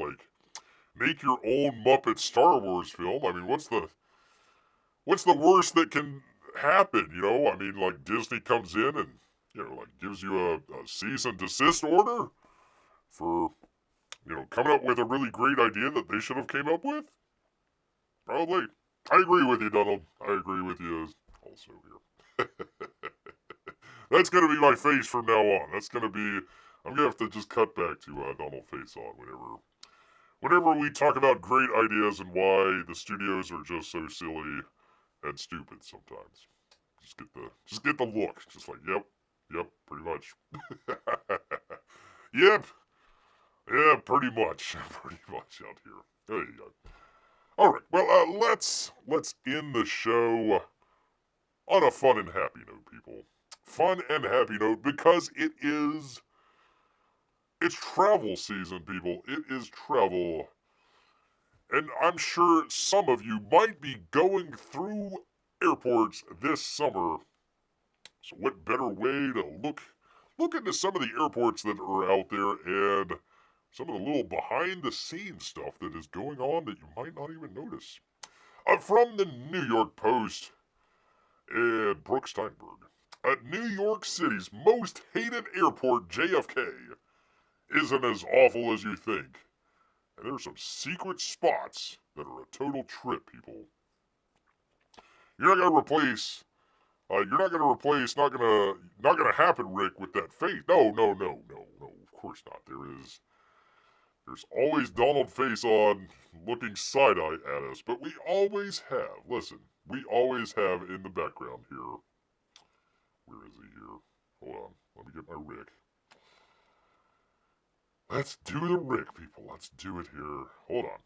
make your own Muppet Star Wars film. I mean, what's the worst that can happen? I mean, Disney comes in and gives you a cease and desist order for coming up with a really great idea that they should have came up with? Probably. I agree with you, Donald. I agree with you also here. That's going to be my face from now on. That's going to be... I'm going to have to just cut back to Donald Face On whenever we talk about great ideas and why the studios are just so silly and stupid sometimes. Just get the look. Just yep, pretty much. Yep. Yeah, pretty much out here. There you go. All right, well, let's end the show on a fun and happy note, people. Fun and happy note because it's travel season, people. It is travel, and I'm sure some of you might be going through airports this summer. So, what better way to look into some of the airports that are out there and some of the little behind-the-scenes stuff that is going on that you might not even notice. From the New York Post and Brooks Steinberg. New York City's most hated airport, JFK, isn't as awful as you think. And there's some secret spots that are a total trip, people. You're not gonna replace. Not gonna happen, Rick, with that face. No. Of course not. There's always Donald Face On looking side-eye at us, but we always have, listen, we always have in the background here. Where is he here? Hold on, let me get my Rick. Let's do the Rick, people. Let's do it here. Hold on.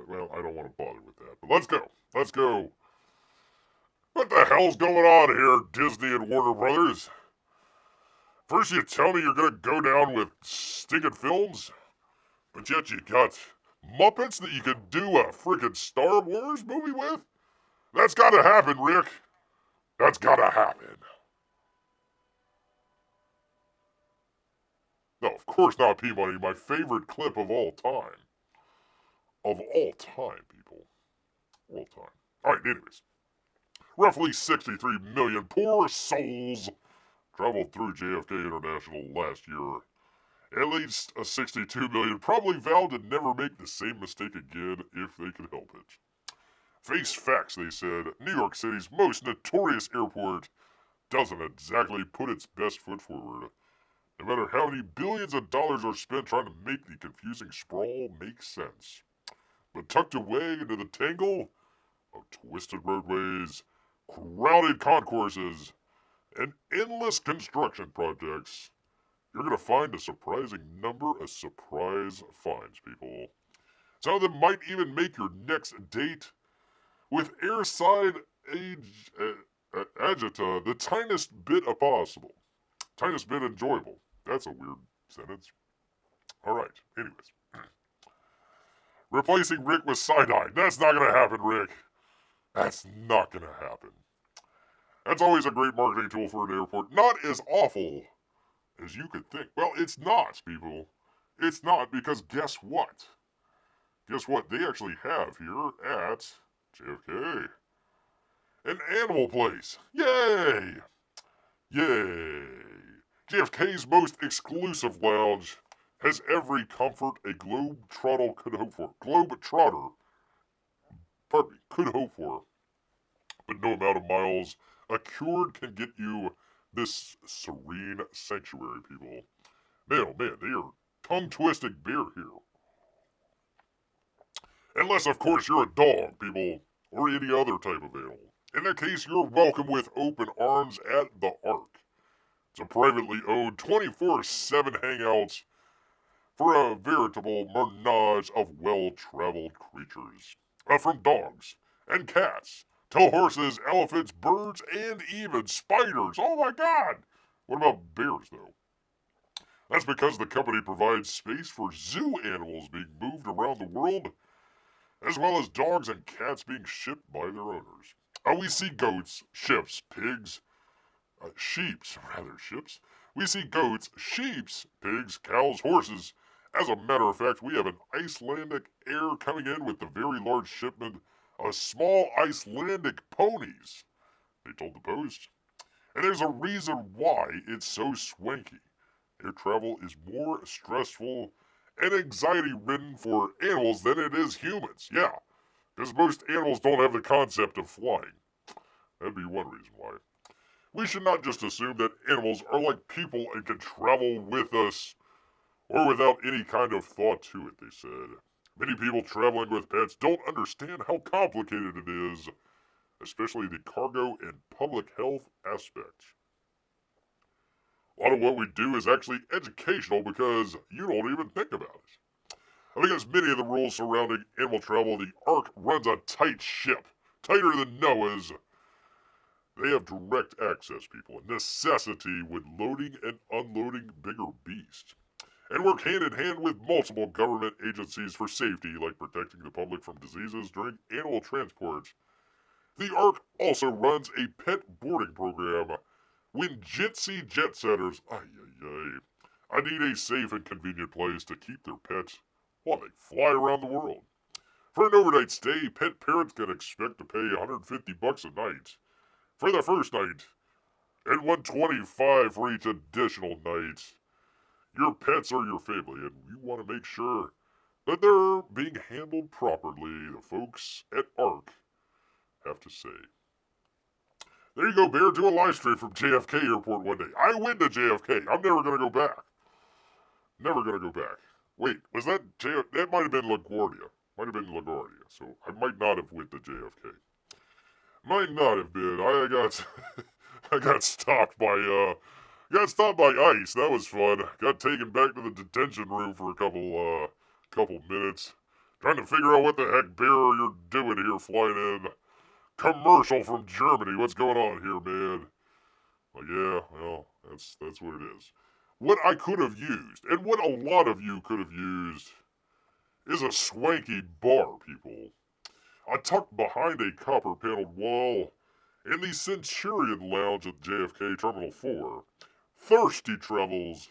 Well, I don't want to bother with that, but let's go. Let's go. What the hell's going on here, Disney and Warner Brothers? First you tell me you're gonna go down with stinking films, but yet you got Muppets that you could do a freaking Star Wars movie with? That's gotta happen, Rick. That's gotta happen. No, of course not, P-Money. My favorite clip of all time. Of all time, people. All time. Alright, anyways. Roughly 63 million poor souls traveled through JFK International last year. At least 62 million probably vowed to never make the same mistake again if they could help it. Face facts, they said. New York City's most notorious airport doesn't exactly put its best foot forward. No matter how many billions of dollars are spent trying to make the confusing sprawl make sense. But tucked away into the tangle of twisted roadways, crowded concourses, and endless construction projects, you're going to find a surprising number of surprise finds, people. Some of them might even make your next date with airside agita the tiniest bit possible. Tiniest bit enjoyable. That's a weird sentence. Alright, anyways. Replacing Rick with cyanide. That's not gonna happen, Rick. That's not gonna happen. That's always a great marketing tool for an airport. Not as awful as you could think. Well, it's not, people. It's not, because guess what? Guess what they actually have here at JFK? An animal place. Yay! Yay! JFK's most exclusive lounge has every comfort a globe-trotter could hope for. Globe-trotter, pardon me, could hope for. But no amount of miles accrued can get you this serene sanctuary, people. Man, oh man, they are tongue-twisting beer here. Unless, of course, you're a dog, people, or any other type of animal. In that case, you're welcome with open arms at the Ark. It's a privately owned 24/7 hangout for a veritable menage of well-traveled creatures. From dogs and cats to horses, elephants, birds, and even spiders. Oh my god! What about bears, though? That's because the company provides space for zoo animals being moved around the world, as well as dogs and cats being shipped by their owners. We see goats, ships, pigs, sheeps. We see goats, sheeps, pigs, cows, horses. As a matter of fact, we have an Icelandic air coming in with the very large shipment of small Icelandic ponies, they told the Post. And there's a reason why it's so swanky. Air travel is more stressful and anxiety-ridden for animals than it is humans. Yeah, because most animals don't have the concept of flying. That'd be one reason why. We should not just assume that animals are like people and can travel with us or without any kind of thought to it, they said. Many people traveling with pets don't understand how complicated it is, especially the cargo and public health aspect. A lot of what we do is actually educational because you don't even think about it. I think as many of the rules surrounding animal travel, the Ark runs a tight ship, tighter than Noah's. They have direct access, people, a necessity when loading and unloading bigger beasts. And work hand in hand with multiple government agencies for safety, like protecting the public from diseases during animal transport. The Ark also runs a pet boarding program when jitsy jet setters, I need a safe and convenient place to keep their pets while they fly around the world. For an overnight stay, pet parents can expect to pay $150 a night for the first night, and $125 for each additional night. Your pets are your family, and you want to make sure that they're being handled properly, the folks at Ark have to say. There you go, Bear. Do a live stream from JFK Airport one day. I went to JFK. I'm never going to go back. Never going to go back. Wait, was that JFK? That might have been LaGuardia. Might have been LaGuardia. So I might not have went to JFK. Might not have been. I got I got stopped by ICE. That was fun. Got taken back to the detention room for a couple minutes. Trying to figure out what the heck, Bear, you're doing here flying in. Commercial from Germany. What's going on here, man? Well, yeah, well, that's what it is. What I could have used, and what a lot of you could have used, is a swanky bar, people. Tucked behind a copper-paneled wall in the Centurion Lounge at JFK Terminal 4, thirsty travelers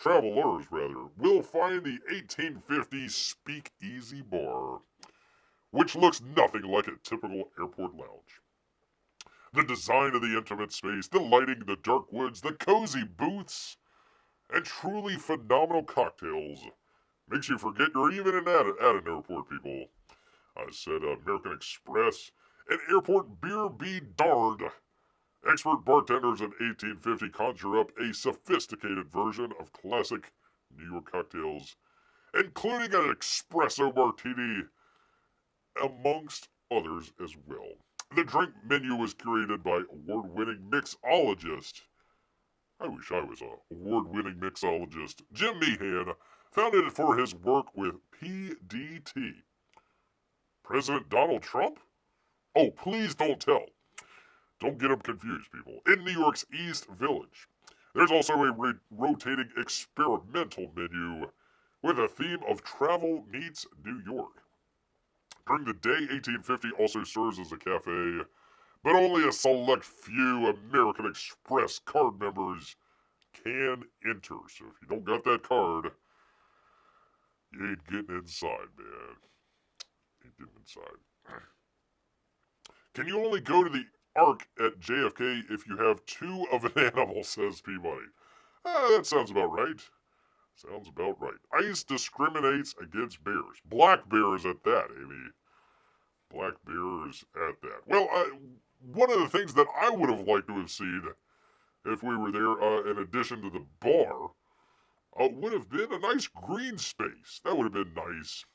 will find the 1850 Speakeasy Bar, which looks nothing like a typical airport lounge. The design of the intimate space, the lighting, the dark woods, the cozy booths, and truly phenomenal cocktails makes you forget you're even at an airport, people. I said American Express and airport beer be darned. Expert bartenders in 1850 conjure up a sophisticated version of classic New York cocktails, including an espresso martini, amongst others as well. The drink menu was curated by award-winning mixologist. I wish I was an award-winning mixologist. Jim Meehan founded for his work with PDT. President Donald Trump? Oh, please don't tell. Don't get them confused, people. In New York's East Village, there's also a rotating experimental menu with a theme of travel meets New York. During the day, 1850 also serves as a cafe, but only a select few American Express card members can enter. So if you don't got that card, you ain't getting inside, man. Ain't getting inside. Can you only go to the Arc at JFK if you have two of an animal, says Peabody. That sounds about right. Sounds about right. ICE discriminates against bears. Black bears at that, Amy. Black bears at that. Well, one of the things that I would have liked to have seen if we were there, in addition to the bar, would have been a nice green space. That would have been nice.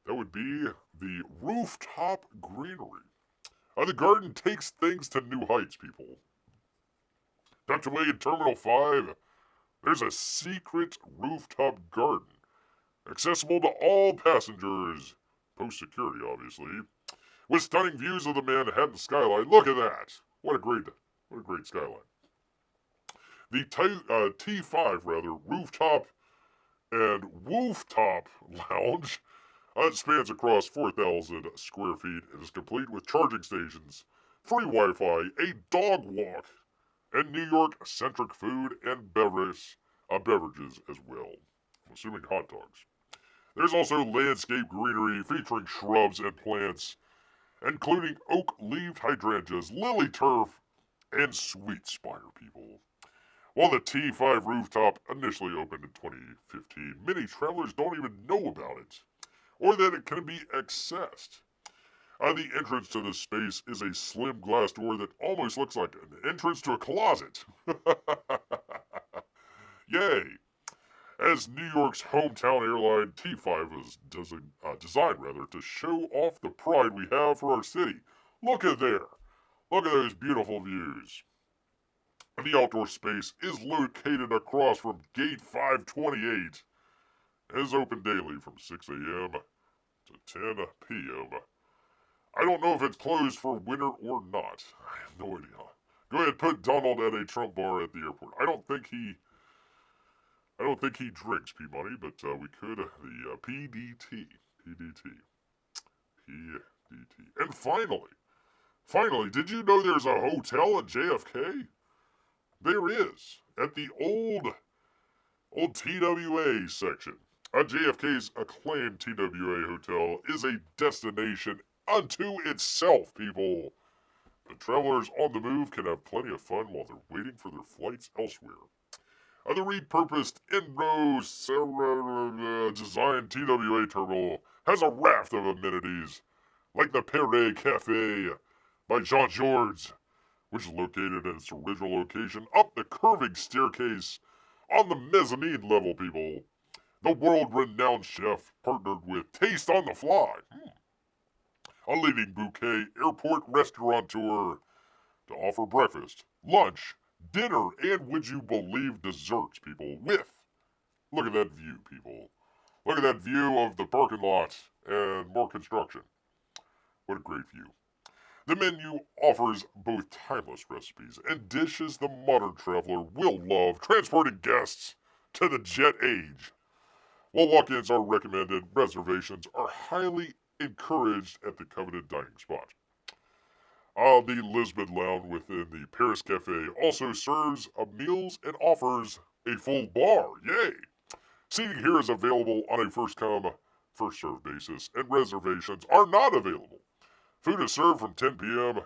That would be the rooftop greenery. The garden takes things to new heights, people. Tucked away in Terminal 5, there's a secret rooftop garden, accessible to all passengers, post-security, obviously, with stunning views of the Manhattan skyline. Look at that! What a great skyline. The T5, rooftop and wooftop lounge spans across 4,000 square feet and is complete with charging stations, free Wi-Fi, a dog walk, and New York-centric food and beverages as well. I'm assuming hot dogs. There's also landscape greenery featuring shrubs and plants, including oak-leaved hydrangeas, lily turf, and sweet spire, people. While the T5 rooftop initially opened in 2015, many travelers don't even know about it, or that it can be accessed. The entrance to this space is a slim glass door that almost looks like an entrance to a closet. Yay! As New York's hometown airline, T5 was designed to show off the pride we have for our city. Look at there. Look at those beautiful views. The outdoor space is located across from Gate 528 and is open daily from 6 a.m. to 10 p.m. I don't know if it's closed for winter or not. I have no idea. Go ahead, put Donald at a Trump bar at the airport. I don't think he drinks, Peabody, but we could. The PDT. And finally, did you know there's a hotel at JFK? There is, at the old TWA section. JFK's acclaimed TWA hotel is a destination unto itself, people. The travelers on the move can have plenty of fun while they're waiting for their flights elsewhere. The repurposed in-row designed TWA terminal has a raft of amenities, like the Perret Cafe by Jean Georges, which is located in its original location up the curving staircase on the mezzanine level, people. The world-renowned chef partnered with Taste on the Fly, a leading bouquet airport restaurateur, to offer breakfast, lunch, dinner, and would you believe desserts, people, look at that view, people. Look at that view of the parking lot and more construction. What a great view. The menu offers both timeless recipes and dishes the modern traveler will love, transporting guests to the jet age. While walk-ins are recommended, reservations are highly encouraged at the coveted dining spot. The Lisbon Lounge within the Paris Cafe also serves meals and offers a full bar. Yay! Seating here is available on a first-come, first-served basis, and reservations are not available. Food is served from 10 p.m.,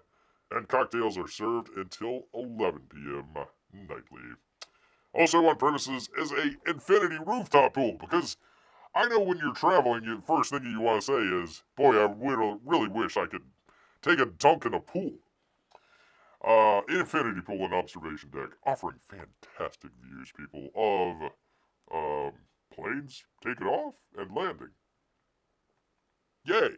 and cocktails are served until 11 p.m. nightly. Also on premises is a infinity rooftop pool, because I know when you're traveling, the first thing you want to say is, boy, I really wish I could take a dunk in a pool. Infinity pool and observation deck, offering fantastic views, people, of planes taking off and landing. Yay!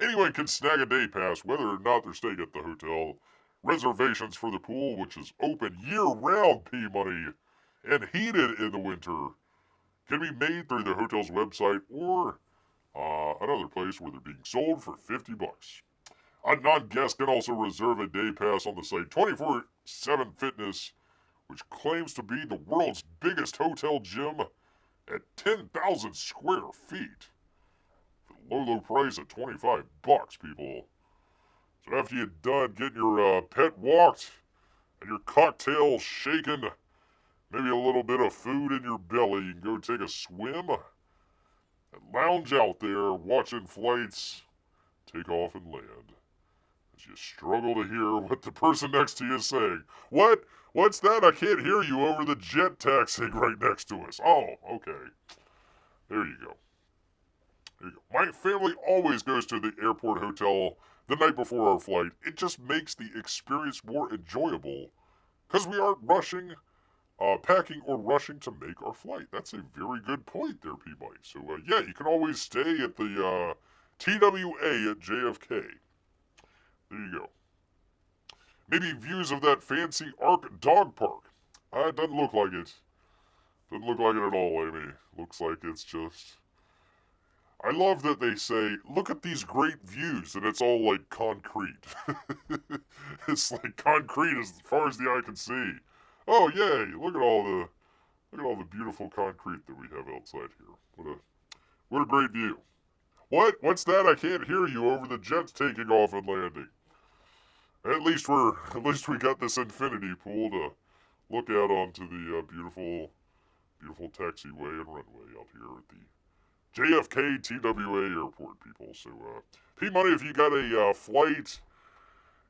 Anyone can snag a day pass, whether or not they're staying at the hotel. Reservations for the pool, which is open year-round, P-Money, and heated in the winter, can be made through the hotel's website or another place where they're being sold for $50. A non-guest can also reserve a day pass on the site. 24/7 Fitness, which claims to be the world's biggest hotel gym at 10,000 square feet. For the low price of $25, people. So after you're done getting your pet walked and your cocktail shaken, maybe a little bit of food in your belly, you can go take a swim and lounge out there watching flights take off and land. As you struggle to hear what the person next to you is saying. What? What's that? I can't hear you over the jet taxiing right next to us. Oh, okay. There you go. There you go. My family always goes to the airport hotel the night before our flight. It just makes the experience more enjoyable because we aren't rushing, packing or rushing to make our flight. That's a very good point there, Peabody. So, yeah, you can always stay at the TWA at JFK. There you go. Maybe views of that fancy Ark dog park. It doesn't look like it. Doesn't look like it at all, Amy. Looks like it's just... I love that they say, look at these great views, and it's all like concrete. It's like concrete as far as the eye can see. Oh, yay, look at all the beautiful concrete that we have outside here. What a great view. What's that? I can't hear you over the jets taking off and landing. At least we got this infinity pool to look out onto the beautiful taxiway and runway out here at the JFK TWA airport, people. So, P-Money, if you got a flight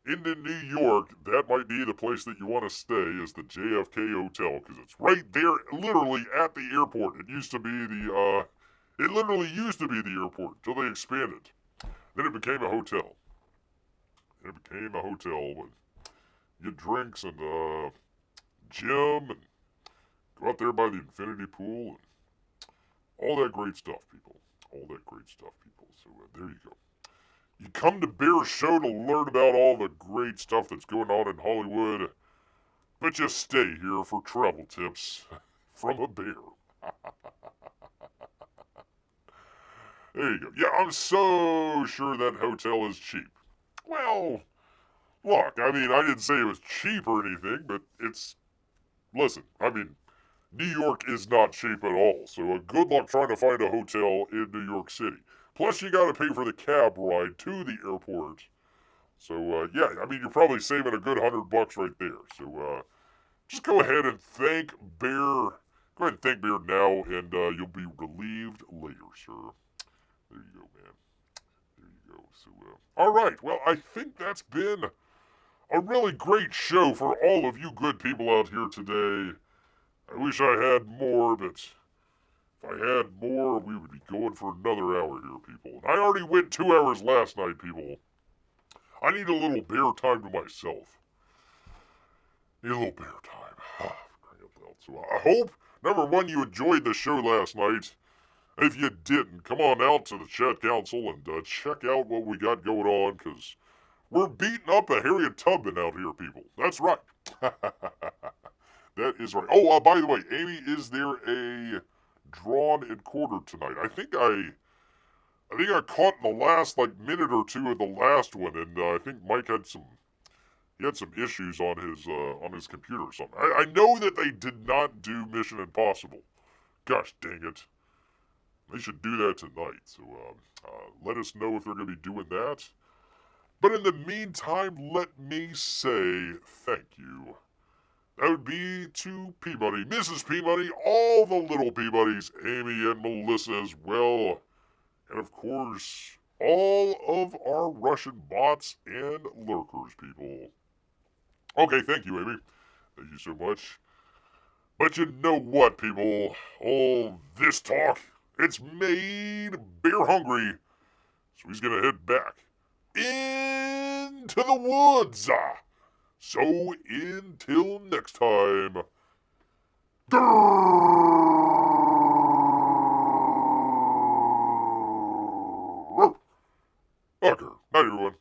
into New York, that might be the place that you want to stay, is the JFK Hotel, because it's right there, literally at the airport. It literally used to be the airport until they expanded. Then it became a hotel. It became a hotel with get drinks and gym and go out there by the infinity pool and all that great stuff, people. All that great stuff, people. So there you go. You come to Bear's Show to learn about all the great stuff that's going on in Hollywood, but just stay here for travel tips from a bear. There you go. Yeah, I'm so sure that hotel is cheap. Well, look, I mean, I didn't say it was cheap or anything, but listen, I mean, New York is not cheap at all, so good luck trying to find a hotel in New York City. Plus, you gotta pay for the cab ride to the airport. So, yeah, I mean, you're probably saving a good $100 right there. So, just go ahead and thank Bear. Go ahead and thank Bear now, and you'll be relieved later, sir. There you go, man. There you go. So, all right. Well, I think that's been a really great show for all of you good people out here today. I wish I had more, but if I had more, we would be going for another hour here, people. And I already went 2 hours last night, people. I need a little bear time to myself. Need a little bear time. So I hope, number one, you enjoyed the show last night. If you didn't, come on out to the chat council and check out what we got going on, because we're beating up a Harriet Tubman out here, people. That's right. That is right. Oh, by the way, Amy, is there a drawn and quartered tonight? I think I caught in the last minute or two of the last one, and I think Mike had some issues on his computer or something. I know that they did not do Mission Impossible. Gosh dang it. They should do that tonight. So let us know if they're going to be doing that. But in the meantime, let me say thank you. That would be to Peabody, Mrs. Peabody, all the little Peabodys, Amy and Melissa as well. And of course, all of our Russian bots and lurkers, people. Okay, thank you, Amy. Thank you so much. But you know what, people? All this talk, it's made Bear hungry. So he's going to head back into the woods. So until next time. Okay, night everyone.